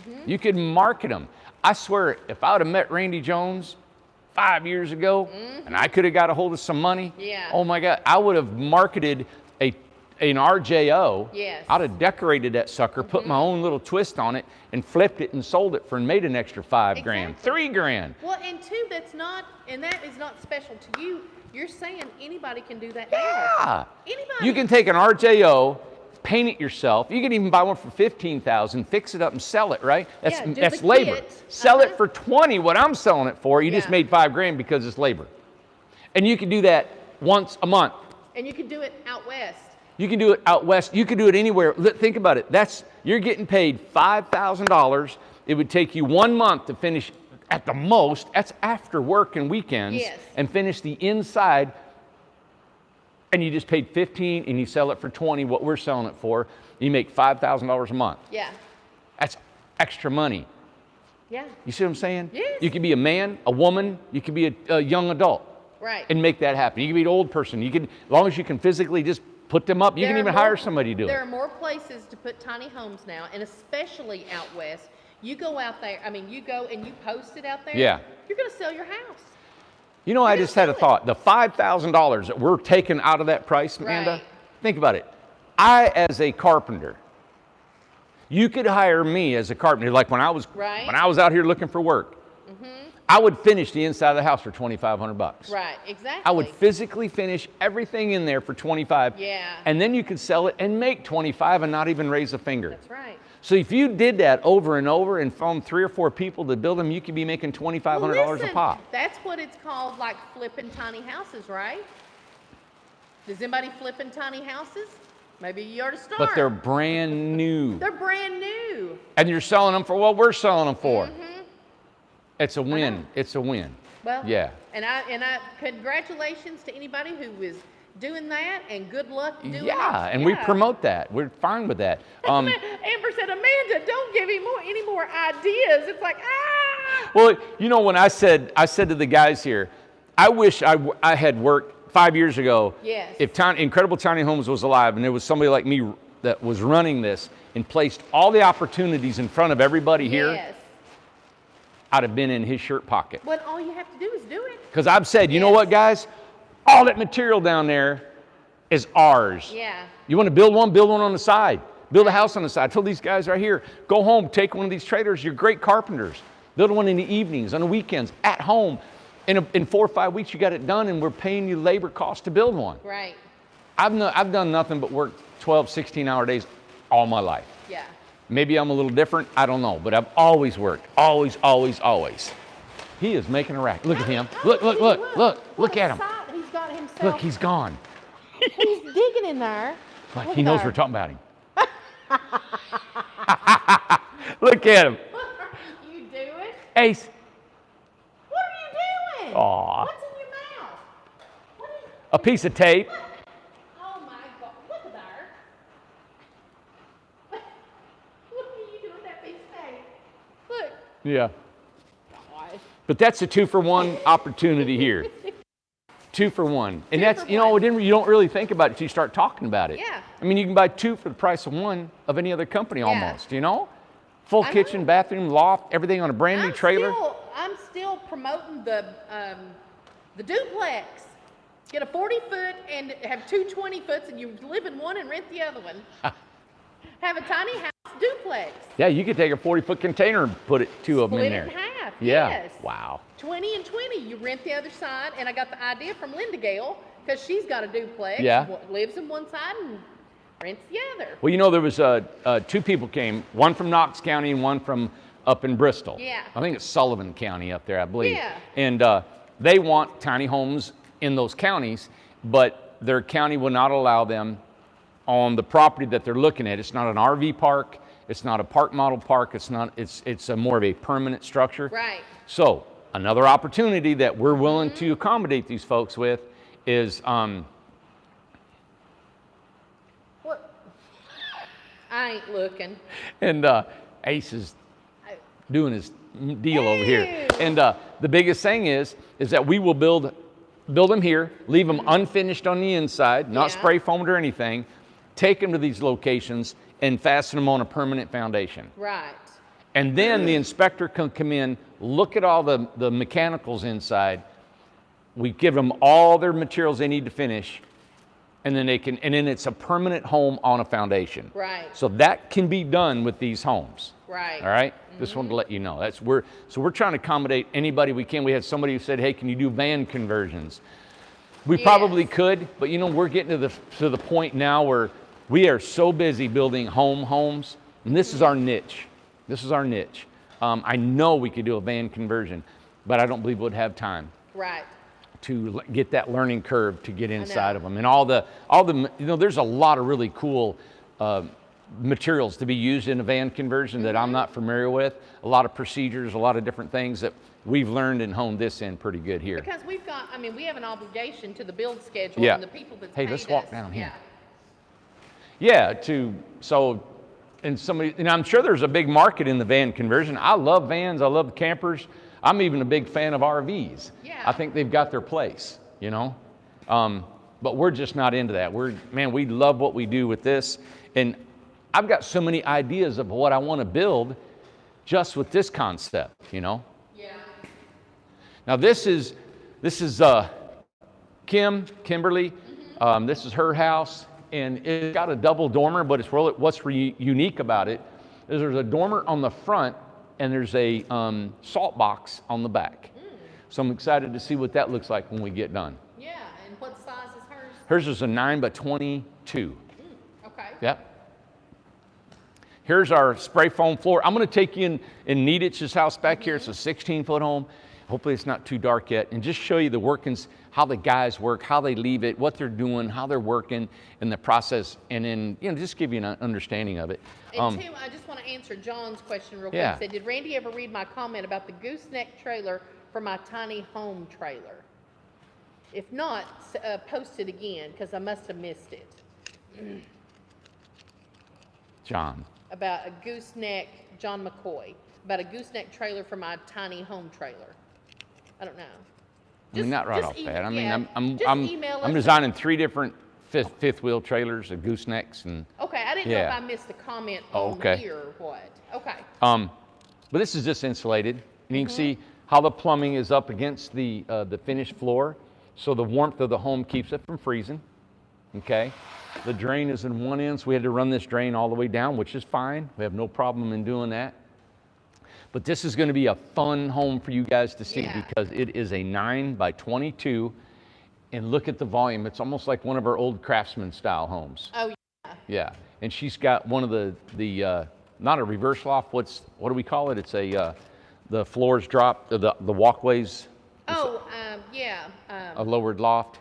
Mm-hmm. You could market them. I swear, if I would have met Randy Jones 5 years ago and I could have got a hold of some money, Mm-hmm. Yeah. oh my God, I would have marketed an RJO. Yes. I'd have decorated that sucker, put my own little twist on it, and flipped it and sold it for and made an extra $5,000, Exactly. $3,000. Well, and two, and that is not special to you. You're saying anybody can do that Yeah. now. Anybody. You can take an RJO, paint it yourself. You can even buy one for $15,000, fix it up and sell it, right? That's Yeah, do that's the labor. kit. Sell it Uh-huh. for 20, what I'm selling it for. You just Yeah. made $5,000 because it's labor. And you can do that once a month. And you can do it out west. You can do it out west. You can do it anywhere. Think about it. You're getting paid $5,000. It would take you 1 month to finish at the most. That's after work and weekends. Yes. And finish the inside. And you just paid 15 and you sell it for 20, what we're selling it for. You make $5,000 a month. Yeah. That's extra money. Yeah. You see what I'm saying? Yes. You could be a man, a woman, you could be a young adult Right. and make that happen. You could be an old person. You could, as long as you can physically just put them up, you can There are even more- hire somebody to do There it. are more places to put tiny homes now, and especially out west. You go out there, you go and you post it out there. Yeah. You're going to sell your house. You know, I You're just had a gonna do thought. The $5,000 that we're taking out of that price, Amanda, Right. think about it. I, as a carpenter, you could hire me as a carpenter, like when I was Right. out here looking for work. I would finish the inside of the house for $2,500. Right. Exactly. I would physically finish everything in there for 25. Yeah. And then you could sell it and make 25 and not even raise a finger. That's right. So if you did that over and over and found 3 or 4 people to build them, you could be making $2,500 a listen, pop. That's what it's called, like flipping tiny houses, right? Does anybody flipping tiny houses? Maybe you ought to start. But they're brand new. They're brand new. And you're selling them for what we're selling them for. Mm-hmm. It's a win. It's a win. Well, Yeah. And I congratulations to anybody who is doing that, and good luck doing it. Yeah, and we promote that. We're fine with that. Amber said, Amanda, don't give him any more ideas. It's like, ah. Well, you know, when I said to the guys here, I wish I had worked 5 years ago. Yes. If Incredible Tiny Homes was alive and there was somebody like me that was running this and placed all the opportunities in front of everybody here, Yes. I'd have been in his shirt pocket. Well, all you have to do is do it. Because I've said, you know Yes. what, guys? All that material down there is ours. Yeah. You want to build one on the side. Build a house on the side. I told these guys right here, go home, take one of these trailers. You're great carpenters. Build one in the evenings, on the weekends, at home. In 4 or 5 weeks, you got it done, and we're paying you labor costs to build one. Right. I've done nothing but work 12, 16-hour days all my life. Yeah. Maybe I'm a little different. I don't know. But I've always worked. Always, always, always. He is making a racket. Look at him. Look at him. He's got himself. Look, he's gone. He's digging in there. Like, Look he at knows there. we're talking about him. Look at him. What are you doing? Ace. What are you doing? Aw. What's in your mouth? What is, A piece of tape. oh my God. Look at there. What are you doing with that piece of tape? Look. Yeah. God. But that's a 2-for-1 opportunity here. 2 for 1. And 2 that's, for you know, one. you don't really think about it until you start talking about it. Yeah. I mean, you can buy 2 for the price of 1 of any other company almost, you know? Full I know. kitchen, bathroom, loft, everything on a brand new trailer. I'm still promoting the duplex. Get a 40-foot and have 2 20-foots, and you live in one and rent the other one. Have a tiny house duplex. Yeah, you could take a 40-foot container and put 2 of them in Split there. it in half. Yeah. Yes. Wow. 20 and 20. You rent the other side, and I got the idea from Linda Gale because she's got a duplex. Yeah. Lives in one side and rents the other. Well, you know, there was 2 people came, one from Knox County and one from up in Bristol. Yeah. I think it's Sullivan County up there, I believe. Yeah. And they want tiny homes in those counties, but their county will not allow them on the property that they're looking at. It's not an RV park. It's not a park model park. It's not. It's a more of a permanent structure. Right. So another opportunity that we're willing to accommodate these folks with is What? I ain't looking. and Ace is doing his deal over here. And the biggest thing is that we will build them here, leave them unfinished on the inside, not Yeah. spray foamed or anything, take them to these locations and fasten them on a permanent foundation. Right. And then the inspector can come in, look at all the mechanicals inside. We give them all their materials they need to finish, and then then it's a permanent home on a foundation. Right. So that can be done with these homes. Right. All right. Just wanted to let you know we're trying to accommodate anybody we can. We had somebody who said, "Hey, can you do van conversions?" We probably could, but we're getting to the point now where we are so busy building homes, and this is our niche. This is our niche. I know we could do a van conversion, but I don't believe we'd have time Right. to get that learning curve to get inside of them. And all the there's a lot of really cool materials to be used in a van conversion that I'm not familiar with. A lot of procedures, a lot of different things that we've learned and honed this in pretty good here. Because we have an obligation to the build schedule Yeah. and the people that Hey, paid let's walk us. down here. Yeah. Yeah, and I'm sure there's a big market in the van conversion. I love vans, I love campers. I'm even a big fan of RVs. Yeah. I think they've got their place, but we're just not into that. We love what we do with this. And I've got so many ideas of what I want to build just with this concept, Yeah. Now this is Kimberly. This is her house, and it's got a double dormer, but what's unique about it is there's a dormer on the front and there's a salt box on the back. So I'm excited to see what that looks like when we get done. Yeah. And what size is hers? Hers is a 9x22. Okay. Yep. Here's our spray foam floor. I'm going to take you in Needich's house back here. It's a 16-foot home. Hopefully it's not too dark yet. And just show you the workings, how the guys work, how they leave it, what they're doing, how they're working in the process. And then, just give you an understanding of it. And Tim, I just want to answer John's question real quick. Yeah. He said, did Randy ever read my comment about the gooseneck trailer for my tiny home trailer? If not, post it again, because I must have missed it. John. About a gooseneck, John McCoy, about a gooseneck trailer for my tiny home trailer. I don't know. Not right off email, bat. email I'm us. designing 3 different fifth wheel trailers, the goosenecks, and Okay, I didn't know if I missed the comment on here or what. Okay. but this is just insulated, and you can see how the plumbing is up against the finished floor, so the warmth of the home keeps it from freezing. Okay, the drain is in one end, so we had to run this drain all the way down, which is fine. We have no problem in doing that. But this is going to be a fun home for you guys to see because it is a 9x22, and look at the volume. It's almost like one of our old Craftsman style homes. Oh, yeah. Yeah, and she's got one of the not a reverse loft. What do we call it? It's the floors drop, the walkways. Oh, A lowered loft.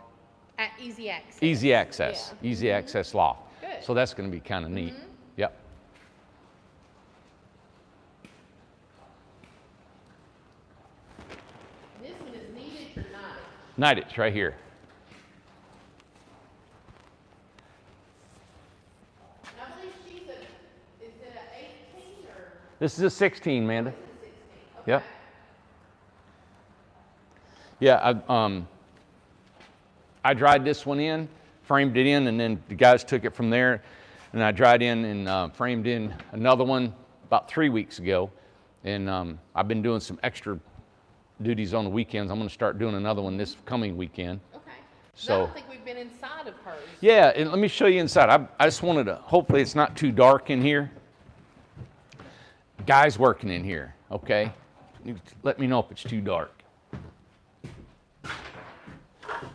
Easy access. Easy access. Yeah. Easy access loft. Good. So that's going to be kind of neat. Yep. This one is Needich or not? Neidich right here. I believe she's is it an 18 or? This is a 16, Amanda. This is 16. Okay. Yep. Yeah, I dried this one in, framed it in, and then the guys took it from there. And I dried in and framed in another one about 3 weeks ago. And I've been doing some extra duties on the weekends. I'm going to start doing another one this coming weekend. Okay. So- I don't think we've been inside of hers. Yeah, and let me show you inside. I just wanted to, hopefully it's not too dark in here. Guys working in here, okay? You let me know if it's too dark.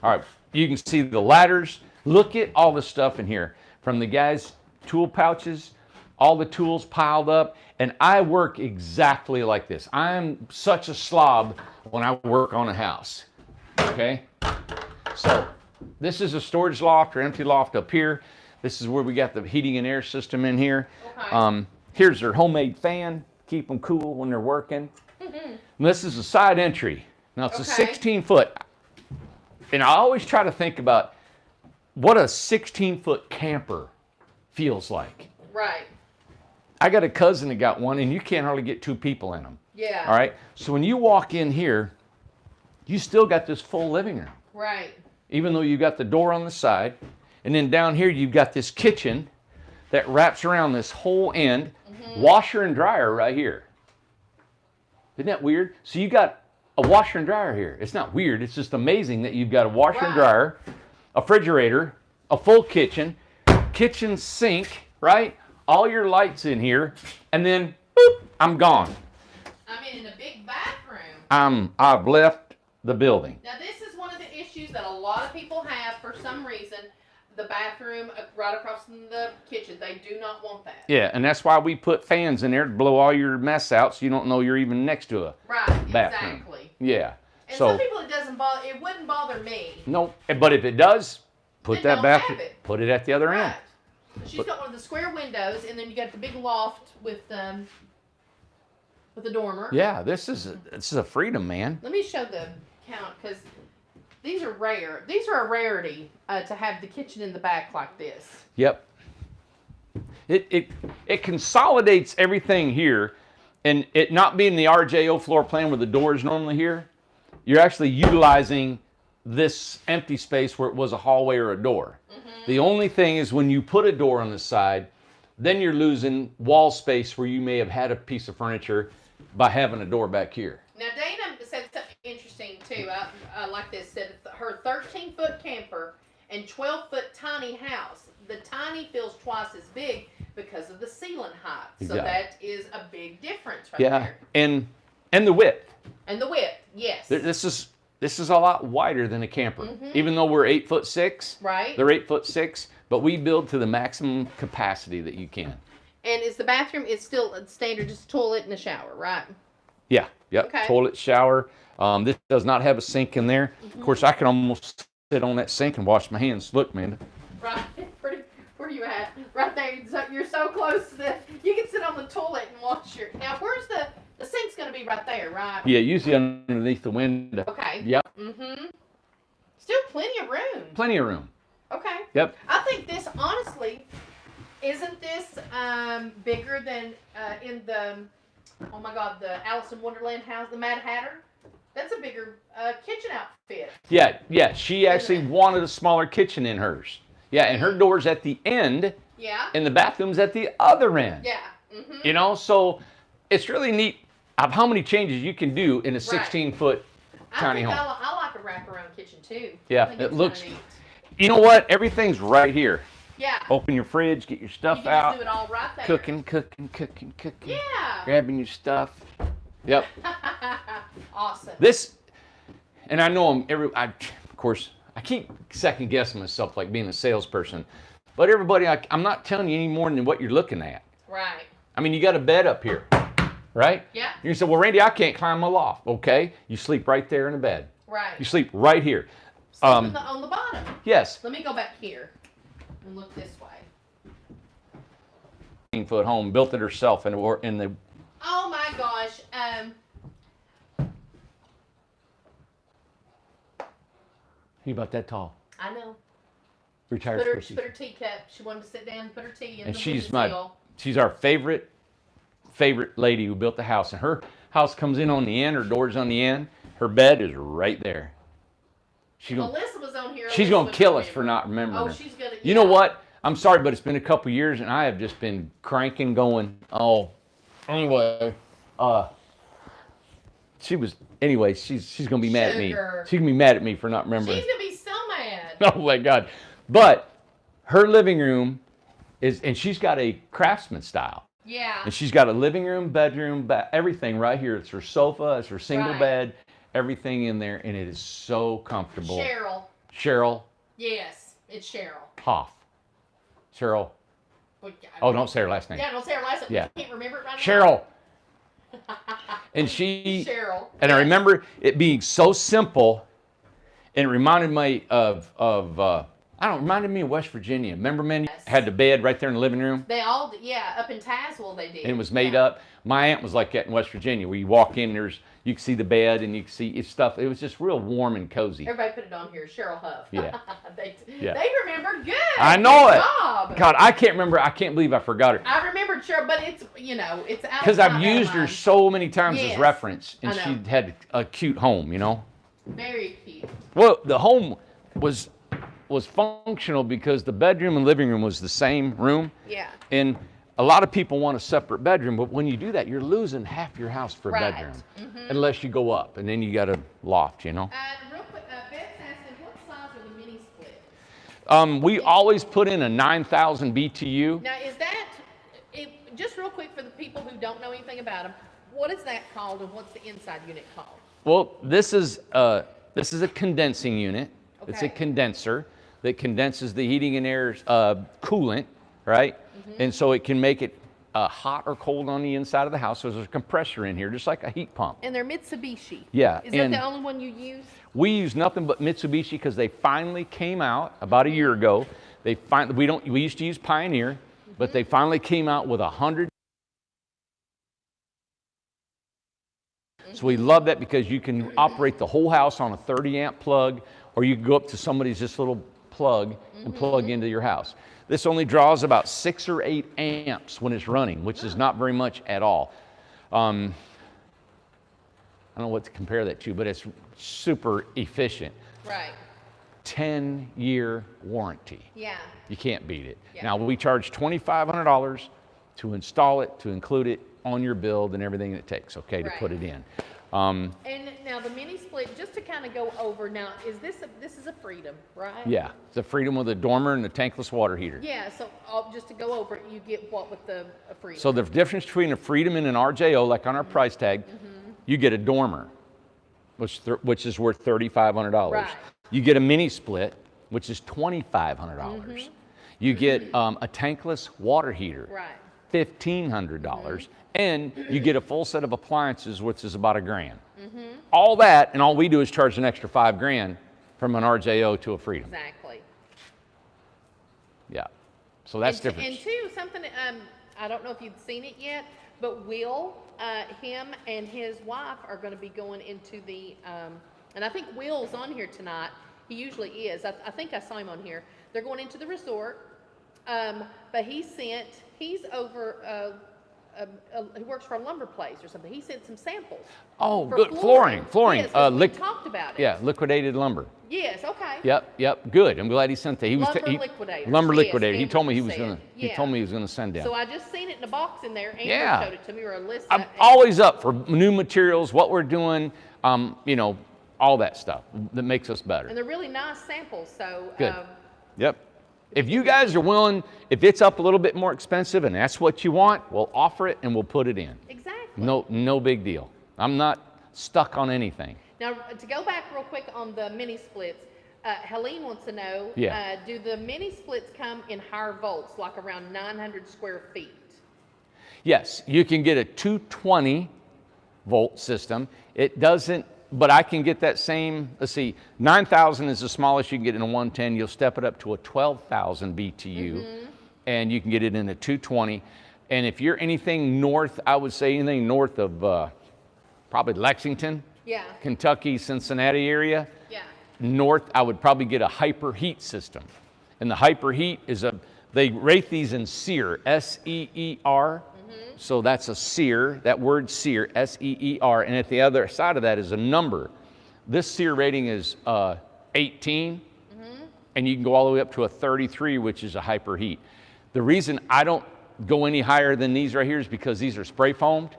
All right, you can see the ladders. Look at all the stuff in here. From the guys' tool pouches, all the tools piled up. And I work exactly like this. I'm such a slob when I work on a house, okay? So this is a storage loft or empty loft up here. This is where we got the heating and air system in here. Okay. Here's their homemade fan, keep them cool when they're working. And this is a side entry. Now it's a Okay. 16-foot. And I always try to think about what a 16-foot camper feels like. Right. I got a cousin that got one, and you can't hardly get 2 people in them. Yeah. All right? So when you walk in here, you still got this full living room, Right. even though you got the door on the side. And then down here, you've got this kitchen that wraps around this whole end, washer and dryer right here. Isn't that weird? So you got a washer and dryer here. It's not weird. It's just amazing that you've got a washer and Right. dryer, a refrigerator, a full kitchen sink, right? All your lights in here, and then boop, I'm gone. I mean, in a big bathroom. I've left the building. Now, this is one of the issues that a lot of people have for some reason. The bathroom right across from the kitchen, they do not want that. Yeah, and that's why we put fans in there to blow all your mess out, so you don't know you're even next to a Right, bathroom. exactly. Yeah. And So some people it doesn't bother. It wouldn't bother me. no, but if it does, put Then that don't bathroom, have it. put it at the other end. Right. She's got one of the square windows, and then you got the big loft with the dormer. Yeah, this is a freedom, man. Let me show the count because these are rare. These are a rarity to have the kitchen in the back like this. Yep. It consolidates everything here, and it not being the RJO floor plan where the door is normally here, you're actually utilizing this empty space where it was a hallway or a door. The only thing is when you put a door on the side, then you're losing wall space where you may have had a piece of furniture by having a door back here. Now Dana said something interesting too. I like this. Said her 13-foot camper and 12-foot tiny house. The tiny feels twice as big because of the ceiling height. So Exactly. that is a big difference right Yeah, there. and the width. And the width, yes. This is a lot wider than a camper. Even though we're 8'6", Right. they're 8'6", but we build to the maximum capacity that you can. And is the bathroom is still standard, just toilet and a shower, right? Yeah, yep. Okay. Toilet, shower. This does not have a sink in there. Of course, I can almost sit on that sink and wash my hands. Look, man. Right. Pretty. Where you at? Right there. You're so close to the. You can sit on the toilet and wash your. Now, where's the sink's gonna be right there, right? Yeah, usually underneath the window. Okay. Yep, Still plenty of room. plenty of room. Okay. Yep. I think this, honestly, isn't this bigger than in the, oh my God, the Alice in Wonderland house, the Mad Hatter? That's a bigger kitchen outfit. Yeah. She actually wanted a smaller kitchen in hers. Yeah, and her door's at the end, Yeah. and the bathroom's at the other end. Yeah. You know, so it's really neat of how many changes you can do in a 16-foot tiny home. I like a wraparound kitchen too. Yeah, I think it it's looks- kinda neat. You know what? Everything's right here. Yeah. Open your fridge, get your You stuff can just out, do it all right there. cooking. Yeah. Grabbing your stuff. Yep. Awesome. This, and I know of course, I keep second guessing myself like being a salesperson, but everybody, I'm not telling you any more than what you're looking at. Right. I mean, you got a bed up here, right? Yeah. You say, well, Randy, I can't climb my loft. Okay, you sleep right there in the bed. Right. You sleep right here. Sleep on the bottom. Yes, Let me go back here and look this way. 15-foot home, built it herself in the. Oh my gosh. He about that tall. I know. Retired She Squishy. put her teacup. She wanted to sit down and put her tea in And the she's windowsill. she's our favorite lady who built the house. And her house comes in on the end, her door's on the end. Her bed is right there. She's gonna, Melissa was on here. she's Alyssa gonna would kill us remember. for not remembering Oh, her. she's gonna. You know what? I'm sorry, but it's been a couple years and I have just been cranking going. Oh, anyway, she's gonna be mad at me. Sugar. She's gonna be mad at me for not remembering. She's gonna be so mad. Oh my God. But her living room and she's got a craftsman style. Yeah. And she's got a living room, bedroom, everything right here. It's her sofa, it's her single Right. bed, everything in there, and it is so comfortable. Cheryl. Cheryl Yes, it's Cheryl. Hoff. Cheryl. Well, yeah, Oh, don't say her last name. Yeah, don't say her last name. Yeah. I can't remember it right Cheryl. now. And she, Cheryl. and I remember it being so simple, and it reminded me of I don't, reminded me of West Virginia. Remember, man, you Yes. had the bed right there in the living room? They all, yeah, up in Tazewell they did. And it was made Yeah. up. My aunt was like that in West Virginia, where you walk in, you can see the bed and you can see it's stuff. It was just real warm and cozy. Everybody put it on here. Cheryl Huff. Yeah. They remember good. I know Good it. job. God, I can't remember. I can't believe I forgot her. I remembered Cheryl, but it's, it's out. Because I've used her mine. so many times as Yes, reference, and I know. she had a cute home, you know? Very cute. Well, the home was functional because the bedroom and living room was the same room. Yeah. And a lot of people want a separate bedroom, but when you do that, you're losing half your house for a Right. bedroom. Unless you go up, and then you got a loft, you know? Real quick, Beth's asking, what size are the mini splits? We always put in a 9,000 BTU. Now, is that, just real quick for the people who don't know anything about them, what is that called and what's the inside unit called? Well, this is a condensing unit. It's a Okay. condenser that condenses the heating and air coolant, right? And so it can make it hot or cold on the inside of the house. So there's a compressor in here, just like a heat pump. And they're Mitsubishi. Yeah, Is that and- the only one you use? We use nothing but Mitsubishi because they finally came out about a year ago. We used to use Pioneer, but they finally came out with 100. So we love that because you can operate the whole house on a 30 amp plug, or you can go up to somebody's just little plug and plug into your house. This only draws about 6 or 8 amps when it's running, which is not very much at all. I don't know what to compare that to, but it's super efficient. Right. 10-year warranty. Yeah. You can't beat it. Yeah. Now, we charge $2,500 to install it, to include it on your build and everything it takes, okay, to Right. put it in. And now the mini split, just to kind of go over now, this is a Freedom, right? Yeah, it's a Freedom with a dormer and a tankless water heater. Yeah, so just to go over it, you get what with a Freedom? So the difference between a Freedom and an RJO, like on our price tag, you get a dormer, which is worth $3,500. Right. You get a mini split, which is $2,500. You get a tankless water heater, Right. $1,500, and you get a full set of appliances, which is about $1,000. All that, and all we do is charge an extra $5,000 from an RJO to a Freedom. Exactly. Yeah, so that's And different. two, something, I don't know if you've seen it yet, but Will, him and his wife are gonna be going into the, and I think Will's on here tonight. He usually is. I think I saw him on here. They're going into the resort. But he's over, he works for a lumber place or something. He sent some samples. Oh, for good, flooring. Yes, 'cause we talked about it. Yeah, liquidated lumber. Yes, okay. Yep, good. I'm glad he sent that. He was Lumber liquidator. Lumber Yes, liquidator. He told me he was said. gonna. He Yeah. told me he was gonna send down. So I just seen it in a box in there. Andrew Yeah. showed it to me, or Alyssa. I'm and- always up for new materials, what we're doing, all that stuff that makes us better. And they're really nice samples, so. Good. Yep. If you guys are willing, if it's up a little bit more expensive and that's what you want, we'll offer it and we'll put it in. Exactly. No big deal. I'm not stuck on anything. Now, to go back real quick on the mini splits, Helene wants to know, Yeah. Do the mini splits come in higher volts, like around 900 square feet? Yes, you can get a 220 volt system. It doesn't, but I can get that same, let's see, 9,000 is the smallest you can get in a 110. You'll step it up to a 12,000 BTU, and you can get it in a 220. And if you're anything north, I would say anything north of probably Lexington, Yeah, Kentucky, Cincinnati area, yeah. north, I would probably get a hyper heat system. And the hyper heat is they rate these in SEER, S-E-E-R. So that's a SEER, that word SEER, S-E-E-R. And at the other side of that is a number. This SEER rating is 18, and you can go all the way up to a 33, which is a hyper heat. The reason I don't go any higher than these right here is because these are spray foamed.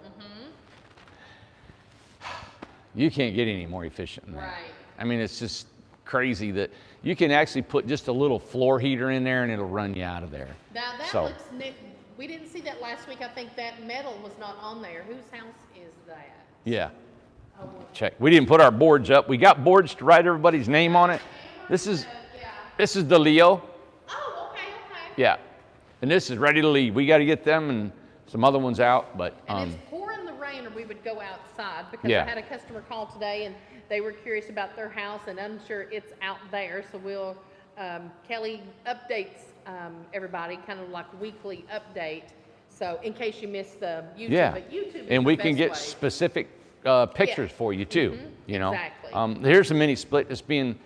You can't get any more efficient than that. Right. I mean, it's just crazy that you can actually put just a little floor heater in there and it'll run you out of there. Now, that So- looks new. We didn't see that last week. I think that metal was not on there. Whose house is that? Yeah, Oh, well, check. We didn't put our boards up. We got boards to write everybody's name on it. This is yeah. the Leo. Oh, okay. Yeah, and this is ready to leave. We got to get them and some other ones out, but And it's pouring the rain, or we would go outside, because Yeah. I had a customer call today and they were curious about their house, and I'm sure it's out there, so we'll Kelly updates everybody, kind of like weekly update. So in case you missed the YouTube, Yeah. but YouTube is And we the can best get way. specific pictures for you too, you know. exactly. Here's a mini split that's being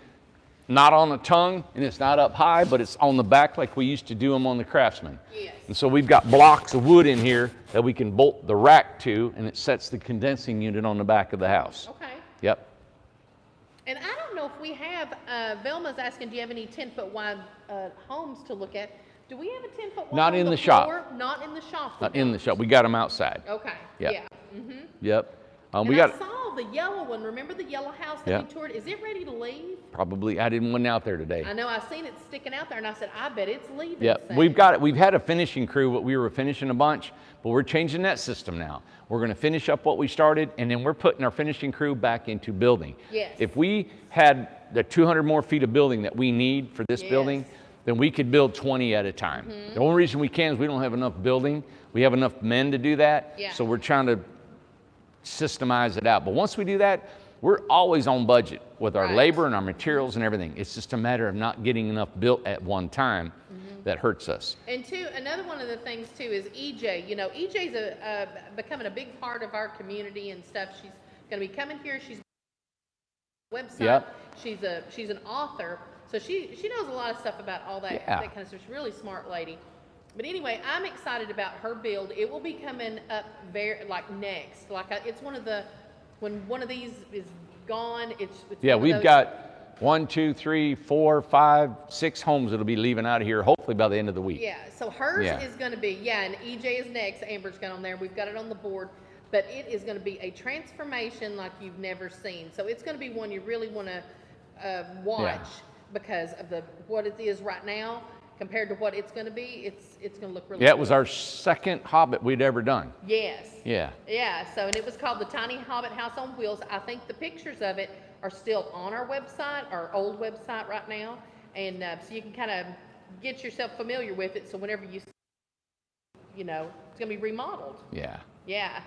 not on the tongue and it's not up high, but it's on the back like we used to do them on the Craftsman. Yes. And so we've got blocks of wood in here that we can bolt the rack to, and it sets the condensing unit on the back of the house. Okay. Yep. And I don't know if we have, Velma's asking, do you have any 10-foot wide homes to look at? Do we have a 10-foot wide Not on in the the shop. floor? Not in the shop. we Not in the don't. shop. We got them outside. Okay. Yeah. Yeah. Mm-hmm. Yep. And We I got saw the yellow one. Remember the yellow house that Yeah. we toured? Is it ready to leave? probably, I didn't went out there today. I know. I seen it sticking out there, and I said, I bet it's leaving. Yep, soon. we've got it. We've had a finishing crew, but we were finishing a bunch, but we're changing that system now. We're going to finish up what we started, and then we're putting our finishing crew back into building. Yes. If we had the 200 more feet of building that we need for this building, Yes. then we could build 20 at a time. The only reason we can is we don't have enough building. We have enough men to do that, Yeah. so we're trying to systemize it out. But once we do that, we're always on budget with our Right. labor and our materials and everything. It's just a matter of not getting enough built at one time that hurts us. And two, another one of the things too is EJ. You know, EJ's becoming a big part of our community and stuff. She's going to be coming here. She's website. Yep. She's an author, so she knows a lot of stuff about all that Yeah. that kind of stuff. She's a really smart lady. But anyway, I'm excited about her build. It will be coming up next. It's one of the when one of these is gone. It's Yeah, one of we've those- got 1, 2, 3, 4, 5, 6 homes that'll be leaving out of here hopefully by the end of the week. Yeah, so hers Yeah. is going to be, and EJ is next. Amber's got on there. We've got it on the board. But it is going to be a transformation like you've never seen. So it's going to be one you really want to watch because of what it is right now compared to what it's going to be. It's going to look really Yeah, it good. was our second Hobbit we'd ever done. Yes. Yeah. Yeah, so and it was called the Tiny Hobbit House on Wheels. I think the pictures of it are still on our website, our old website right now. And so you can kind of get yourself familiar with it. So whenever it's going to be remodeled. Yeah. Yeah.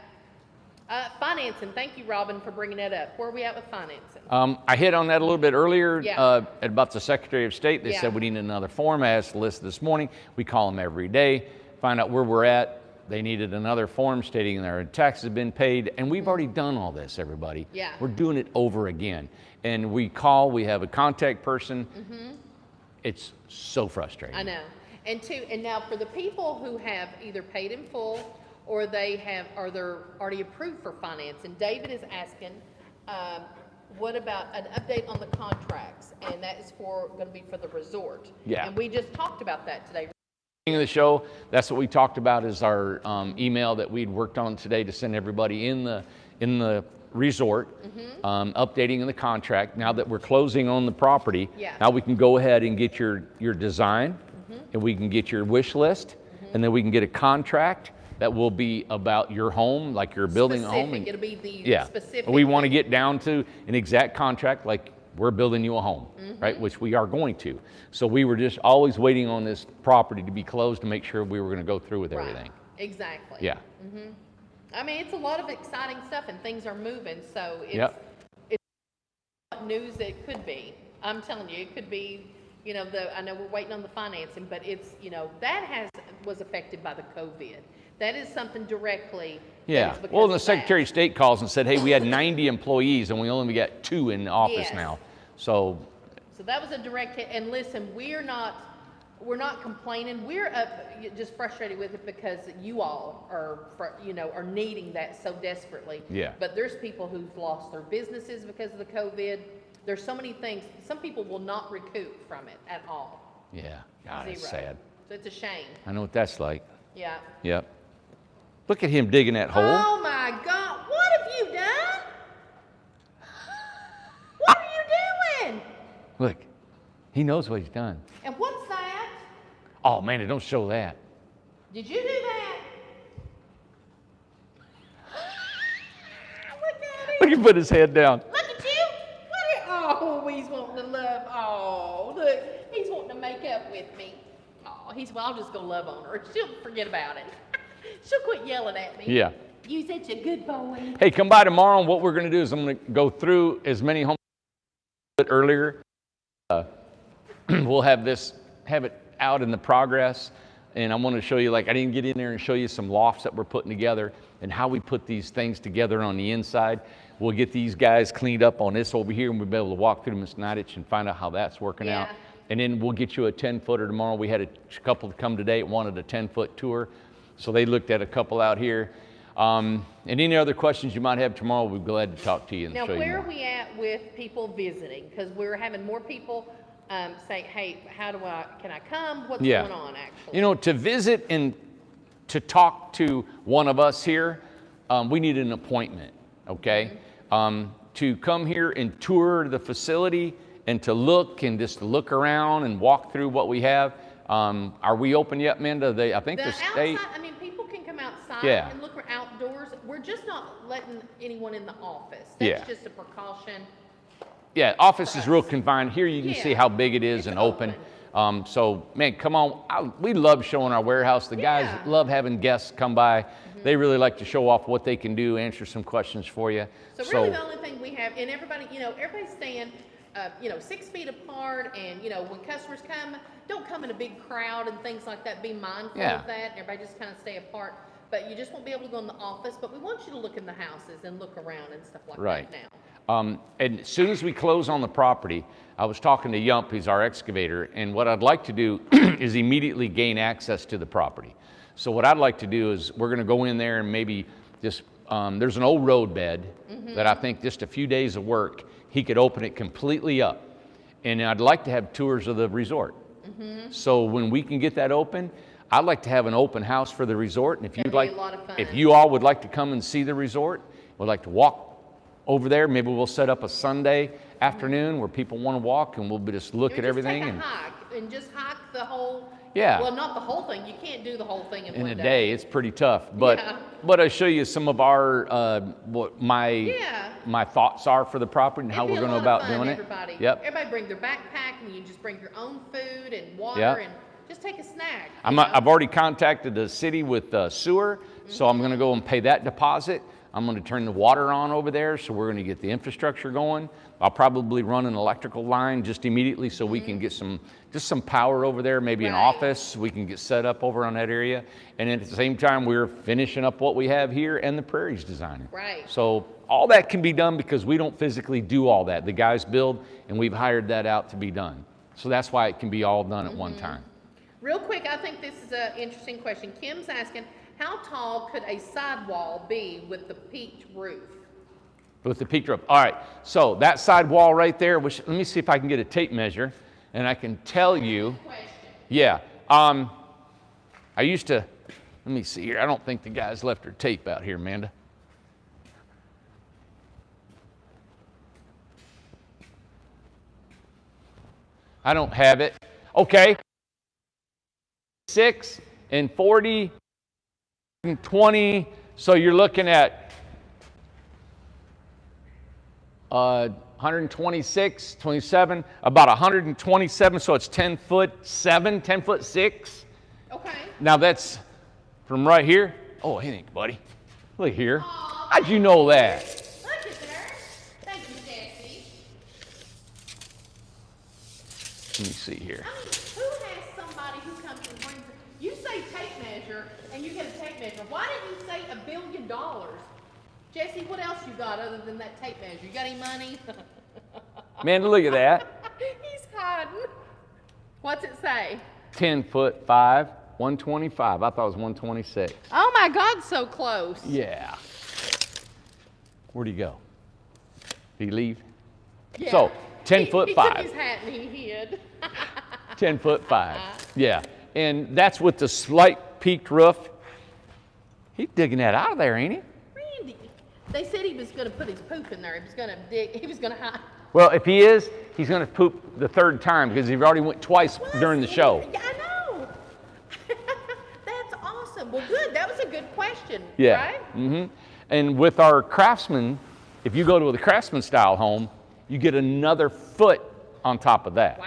Financing. Thank you, Robin, for bringing that up. Where are we at with financing? I hit on that a little bit earlier Yeah. about the Secretary of State. They Yeah. said we need another form. I asked the list this morning. We call them every day, find out where we're at. They needed another form stating their taxes have been paid, and we've already done all this, everybody. Yeah. We're doing it over again. And we have a contact person. It's so frustrating. I know. And now for the people who have either paid in full or they're already approved for finance, and David is asking, what about an update on the contracts? And that is going to be for the resort. Yeah. And we just talked about that today. Of the show, that's what we talked about is our email that we'd worked on today to send everybody in the resort, updating the contract. Now that we're closing on the property, Yeah. now we can go ahead and get your design, and we can get your wish list, and then we can get a contract that will be about your home, like you're building a home. Specific. It'll be the Yeah, specific. we want to get down to an exact contract, like we're building you a home, right? Which we are going to. So we were just always waiting on this property to be closed to make sure we were going to go through with Right. everything. Exactly. Yeah. I mean, it's a lot of exciting stuff and things are moving. So Yep. it's what news it could be. I'm telling you, it could be, I know we're waiting on the financing, but it's, that was affected by the COVID. That is something directly. that Yeah. is because Well, of the that. Secretary of State calls and said, hey, we had 90 employees and we only got 2 in the office Yes. now. So, So that was a direct hit. And listen, we're not complaining. We're just frustrated with it because you all are needing that so desperately. Yeah. But there's people who've lost their businesses because of the COVID. There's so many things. Some people will not recoup from it at all. yeah, God, it's Zero. sad. So it's a shame. I know what that's like. Yeah. Yep. Look at him digging that hole. Oh my God! What have you done? What are you doing? Look, he knows what he's done. And what's that? Oh, man, don't show that. Did you do that? Look at him. Look, he put his head down. Look at you. Oh, he's wanting to love. Oh, look, he's wanting to make up with me. Oh, I'll just go love on her. She'll forget about it. She'll quit yelling at me. Yeah. You such a good boy. Hey, come by tomorrow, and what we're going to do is I'm going to go through as many homes earlier. we'll have it out in the progress. And I want to show you, like, I didn't get in there and show you some lofts that we're putting together and how we put these things together on the inside. We'll get these guys cleaned up on this over here, and we'll be able to walk through them in Snidich and find out how that's working out. And then we'll get you a 10-footer tomorrow. We had a couple come today that wanted a 10-foot tour. So they looked at a couple out here. And any other questions you might have tomorrow, we'll be glad to talk to you and Now, show you where more. are we at with people visiting? Because we're having more people say, hey, can I come? What's going on, actually? You know, to visit and to talk to one of us here, we need an appointment, okay? To come here and tour the facility and to look and just look around and walk through what we have. Are we open yet, Minda? I think the state. Outside, I mean, people can come outside and look outdoors. We're just not letting anyone in the office. That's just a precaution. Yeah, office is real confined. Here you can see how big it is and open. So, man, come on. We love showing our warehouse. The guys love having guests come by. They really like to show off what they can do, answer some questions for you. So really the only thing we have, and everybody, everybody's staying, 6 feet apart, and, when customers come, don't come in a big crowd and things like that. Be mindful of that. Everybody just kind of stay apart. But you just won't be able to go in the office. But we want you to look in the houses and look around and stuff like that now. And as soon as we close on the property, I was talking to Yump, he's our excavator, and what I'd like to do is immediately gain access to the property. So what I'd like to do is we're going to go in there and maybe just, there's an old road bed that I think just a few days of work, he could open it completely up. And I'd like to have tours of the resort. So when we can get that open, I'd like to have an open house for the resort. And if you all would like to come and see the resort, would like to walk over there, maybe we'll set up a Sunday afternoon where people want to walk and we'll just look at everything. Take a hike and just hike the whole. Yeah. Well, not the whole thing. You can't do the whole thing in one a day. day. It's pretty tough. But I'll show you some of our what my thoughts are for the property and how we're going to about doing it. Everybody bring their backpack, and you just bring your own food and water and just take a snack. I've already contacted the city with sewer, so I'm going to go and pay that deposit. I'm going to turn the water on over there, so we're going to get the infrastructure going. I'll probably run an electrical line just immediately so we can get some power over there, maybe an office we can get set up over on that area. And then at the same time, we're finishing up what we have here and the Prairie's designing. So all that can be done because we don't physically do all that. The guys build, and we've hired that out to be done. So that's why it can be all done at one time. Real quick, I think this is an interesting question. Kim's asking, how tall could a sidewall be with the peaked roof? With the peaked roof. All right, so that side wall right there, which, let me see if I can get a tape measure, and I can tell you. Yeah. I used to, let me see here. I don't think the guys left their tape out here, Amanda. I don't have it. Okay. 6 and 40 and 20, so you're looking at 126, 27, about 127, so it's 10 foot 7, 10 foot 6. Okay. Now that's from right here. Oh, hey, buddy. Look here. How'd you know that? Look at there. Thank you, Jesse. Let me see here. I mean, who has somebody who comes and brings, you say tape measure, and you get a tape measure. Why didn't you say $1 billion? Jesse, what else you got other than that tape measure? You got any money? Man, look at that. He's hiding. What's it say? 10 foot 5, 125. I thought it was 126. Oh my God, so close. Yeah. Where'd he go? Did he leave? Yeah. So, 10 foot 5. He took his hat and he hid. 10 foot 5. Yeah. And that's with the slight peaked roof. He's digging that out of there, ain't he? Randy. They said he was going to put his poop in there. He was going to dig. He was going to hide. Well, if he is, he's going to poop the third time because he already went twice during the show. Yeah, I know. That's awesome. Well, good. That was a good question. Yeah. Right? Mm-hmm. And with our Craftsman, if you go to the Craftsman style home, you get another foot on top of that. Wow.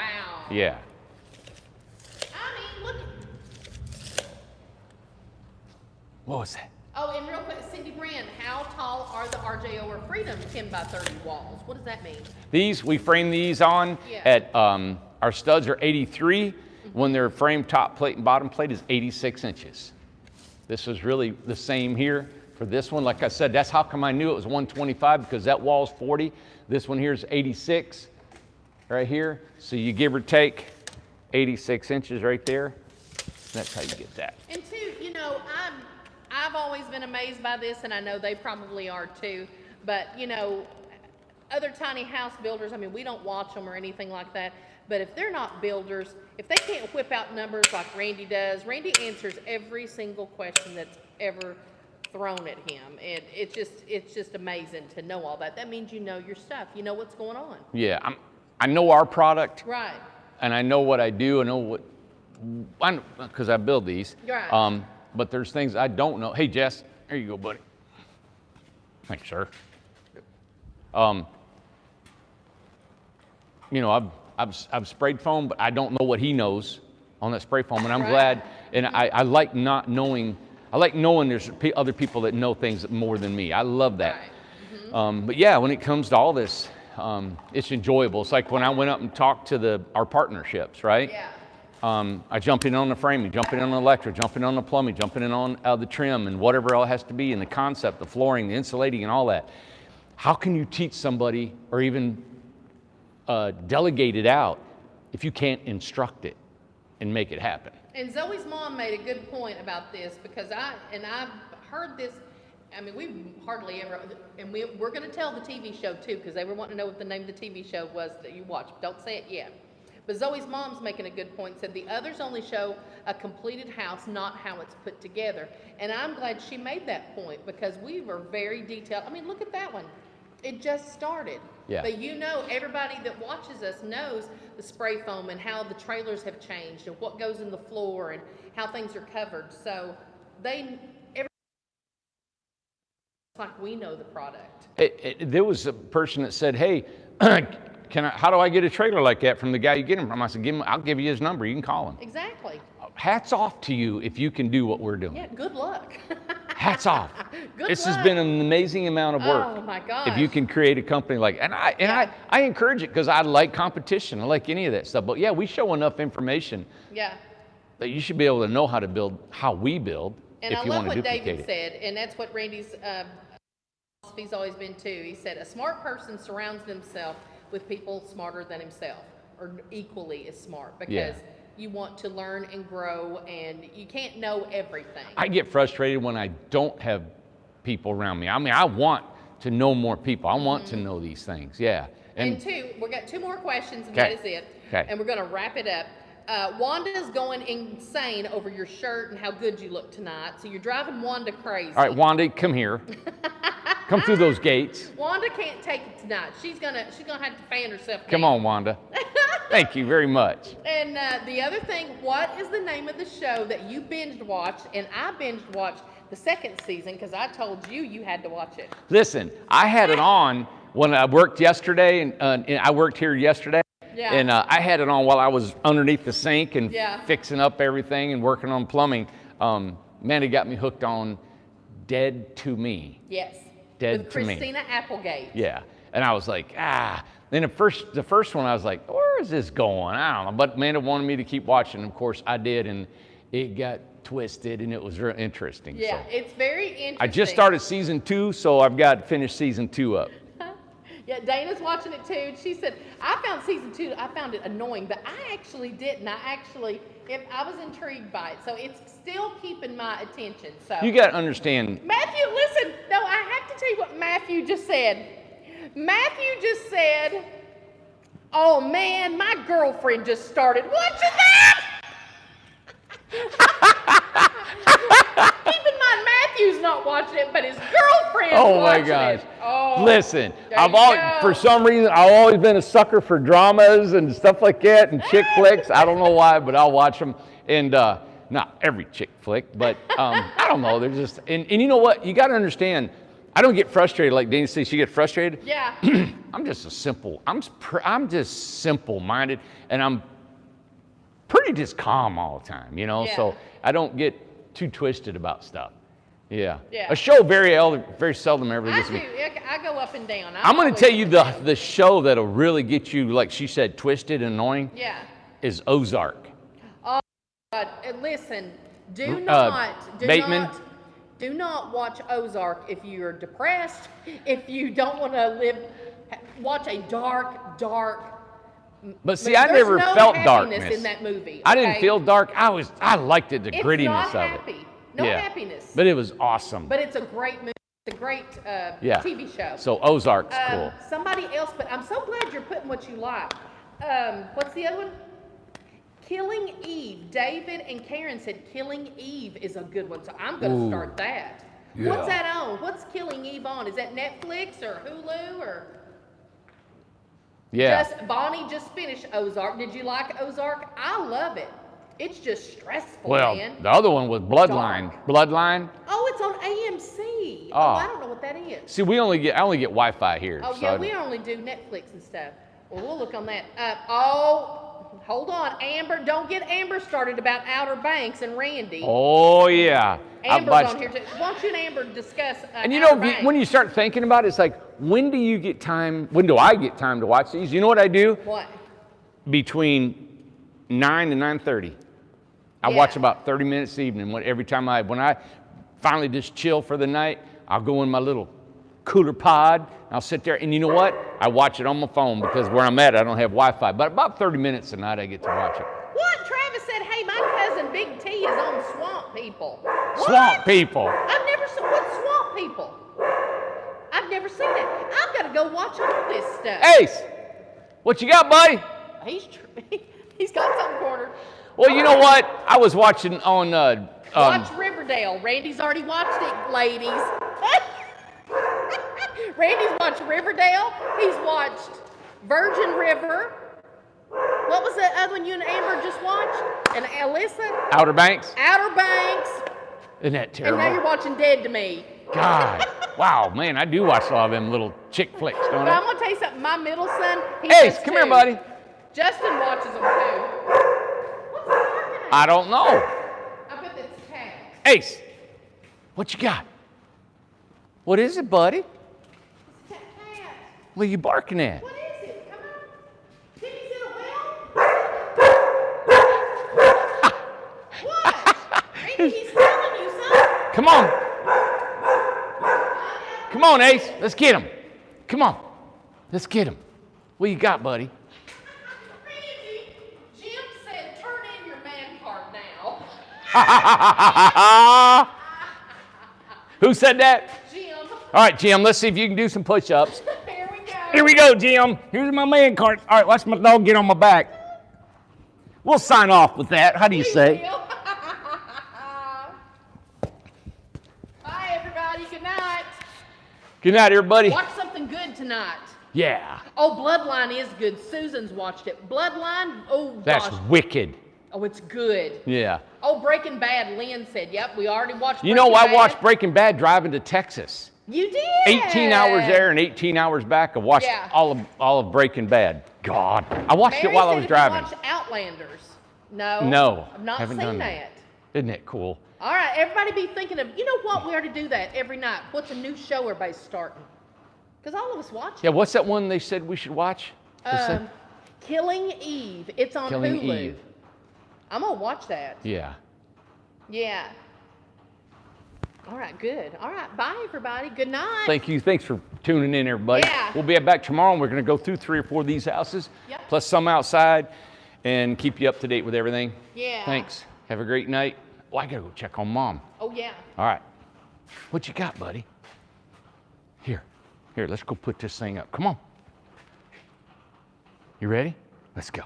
Yeah. I mean, look. What was that? Oh, and real quick, Cindy Brand, how tall are the RJO or Freedom 10 by 30 walls? What does that mean? These, we frame these on at Our studs are 83 when their frame top plate and bottom plate is 86 inches. This was really the same here for this one. Like I said, that's how come I knew it was 125, because that wall's 40. This one here is 86 right here. So you give or take 86 inches right there. That's how you get that. And two, you know, I've always been amazed by this, and I know they probably are too. But you know, other tiny house builders, I mean, we don't watch them or anything like that. But if they're not builders, if they can't whip out numbers like Randy does, Randy answers every single question that's ever thrown at him. And it's just amazing to know all that. That means you know your stuff. You know what's going on. Yeah, I know our product. Right. And I know what I do. I know what, because I build these. Right. But there's things I don't know. Hey, Jess, there you go, buddy. Thanks, sir. You know, I've sprayed foam, but I don't know what he knows on that spray foam, and I'm Right. glad. And I like not knowing. I like knowing there's other people that know things more than me. I love that. Right. But yeah, when it comes to all this, it's enjoyable. It's like when I went up and talked to our partnerships, right? Yeah. I jump in on the framing, jump in on the electric, jumping on the plumbing, jumping in on the trim and whatever else has to be, and the concept, the flooring, the insulating, and all that. How can you teach somebody or even delegate it out if you can't instruct it and make it happen? And Zoe's mom made a good point about this, because I've heard this. I mean, we hardly ever, and we're going to tell the TV show too, because they were wanting to know what the name of the TV show was that you watch. Don't say it yet. But Zoe's mom's making a good point, said the others only show a completed house, not how it's put together. And I'm glad she made that point, because we were very detailed. I mean, look at that one. It just started. Yeah. But you know, everybody that watches us knows the spray foam and how the trailers have changed and what goes in the floor and how things are covered. So it's like we know the product. There was a person that said, "Hey, how do I get a trailer like that from the guy you get him from?" I said, "I'll give you his number. You can call him." Exactly. Hats off to you if you can do what we're doing. Yeah, good luck. Hats off. Good This luck. has been an amazing amount of work. Oh my gosh. If you can create a company like, I encourage it, because I like competition. I like any of that stuff. But yeah, we show enough information Yeah. that you should be able to know how to build, how we build, And if I you love want to what duplicate David it. said, and that's what Randy's philosophy's always been too. He said, a smart person surrounds themselves with people smarter than himself, or equally as smart, because Yeah. you want to learn and grow, and you can't know everything. I get frustrated when I don't have people around me. I mean, I want to know more people. I want to know these things. Yeah. And we got two more questions, and Okay. that is it. Okay. And we're going to wrap it up. Wanda's going insane over your shirt and how good you look tonight. So you're driving Wanda crazy. All right, Wanda, come here. Come through those gates. Wanda can't take it tonight. She's gonna have to fan herself down. Come on, Wanda. Thank you very much. And the other thing, what is the name of the show that you binge watched? And I binge watched the second season because I told you had to watch it. Listen, I had it on when I worked yesterday, and I worked here yesterday. Yeah. And I had it on while I was underneath the sink and Yeah. fixing up everything and working on plumbing. Man, it got me hooked on Dead to Me. Yes. Dead With to Me. Christina Applegate. Yeah. And I was like, Then the first one, I was like, where is this going? I don't know. But Amanda wanted me to keep watching. Of course, I did, and it got twisted, and it was real interesting. Yeah, So. it's very interesting. I just started season 2, so I've got to finish season 2 up. Yeah, Dana's watching it too. She said, I found season 2, I found it annoying, but I actually didn't. I was intrigued by it. So it's still keeping my attention. So You got to understand, Matthew, listen. No, I have to tell you what Matthew just said. Matthew just said, oh man, my girlfriend just started watching that. Keep in mind, Matthew's not watching it, but his girlfriend's oh my watching gosh. it. Oh, Listen, there you go. for some reason, I've always been a sucker for dramas and stuff like that and chick flicks. I don't know why, but I'll watch them. And not every chick flick, but I don't know. They're just, and you know what? You got to understand, I don't get frustrated like Dana says she gets frustrated. Yeah. I'm just just simple-minded, and I'm pretty just calm all the time, you know? Yeah. So I don't get too twisted about stuff. Yeah. Yeah. A show very seldom ever I gets do. me. I go up and down. I'm going to always tell you up and down. the show that'll really get you, like she said, twisted and annoying Yeah. is Ozark. And listen, Bateman? do not watch Ozark if you're depressed, if you don't want to watch a dark. But see, There's I never no felt happiness darkness in that movie. I didn't okay? feel dark. I liked it, the It's grittiness not of happy. it. No Yeah. happiness. But it was awesome. But it's a great movie. It's a great Yeah. TV show. So Ozark's cool. Somebody else, but I'm so glad you're putting what you like. What's the other one? Killing Eve. David and Karen said Killing Eve is a good one, so I'm going to start that. Yeah. What's that on? What's Killing Eve on? Is that Netflix or Hulu or? Yeah. Bonnie just finished Ozark. Did you like Ozark? I love it. It's just stressful, Well, man. the other one was Bloodline. Dark. Bloodline. Oh, it's on AMC. Oh. I don't know what that is. See, I only get Wi-Fi here. Oh, so yeah, we only do Netflix and stuff. Well, we'll look on that. Hold on. Amber, don't get Amber started about Outer Banks and Randy. Oh yeah. Amber's watched- on here too. Why don't you and Amber discuss And you Outer know, Banks? when you start thinking about it, it's like, when do you get time? When do I get time to watch these? You know what I do? What? Between 9 and 9:30. I Yeah. watch about 30 minutes a evening. Every time when I finally just chill for the night, I'll go in my little cooler pod. I'll sit there, and you know what? I watch it on my phone because where I'm at, I don't have Wi-Fi. But about 30 minutes a night, I get to watch it. What? Travis said, hey, my cousin Big T is on Swamp People. What? Swamp People. I've never seen, what's Swamp People? I've never seen it. I've got to go watch all this stuff. Ace, what you got, buddy? He's got something cornered. Well, you know what? I was watching on. Watch Riverdale. Randy's already watched it, ladies. Randy's watched Riverdale. He's watched Virgin River. What was that other one you and Amber just watched? And Alyssa? Outer Banks. Outer Banks. Isn't that And terrible? now you're watching Dead to Me. God. Wow, man, I do watch a lot of them little chick flicks, don't But I'm I? going to tell you something. My middle son, he Ace, does come here, too. buddy. Justin watches them too. What's he barking at? I don't know. I bet that's a cat. Ace, what you got? What is it, buddy? It's a cat. What are you barking at? What is it? Come on. Did he sit a well? What? Randy, he's telling you something. Come on. Come on, Ace. Let's get him. Come on. Let's get him. What you got, buddy? Randy, Jim said turn in your man card now. Who said that? Jim. All right, Jim, let's see if you can do some push-ups. Here we go. Here we go, Jim. Here's my man card. All right, watch my dog get on my back. We'll sign off with that. How do you say? Bye, everybody. Good night. Good night, everybody. Watch something good tonight. Yeah, Oh, Bloodline is good. Susan's watched it. Bloodline, oh that's gosh. wicked. Oh, it's good. Yeah. Oh, Breaking Bad, Lynn said, yep, we already watched You know, Breaking I watched Bad. Breaking Bad driving to Texas. You did? 18 hours there and 18 hours back. I watched Yeah. all of Breaking Bad. God, I watched Mary it while I said was if you driving. watched Outlanders. No. No, I've not haven't seen done that. Isn't that cool? All right, everybody be thinking of, you know what, we already do that every night. What's a new show everybody's starting? Because all of us watch it. Yeah, what's that one they said we should watch? They said- Killing Eve. It's on Killing Hulu. Eve. I'm going to watch that. Yeah. Yeah. All right, good. All right, bye, everybody. Good night. Thank you. Thanks for tuning in, everybody. Yeah. We'll be back tomorrow, and we're going to go through 3 or 4 of these houses, Yep. plus some outside, and keep you up to date with everything. Yeah. Thanks. Have a great night. Oh, I got to go check on Mom. Oh, yeah. All right. What you got, buddy? Here. Here, let's go put this thing up. Come on. You ready? Let's go.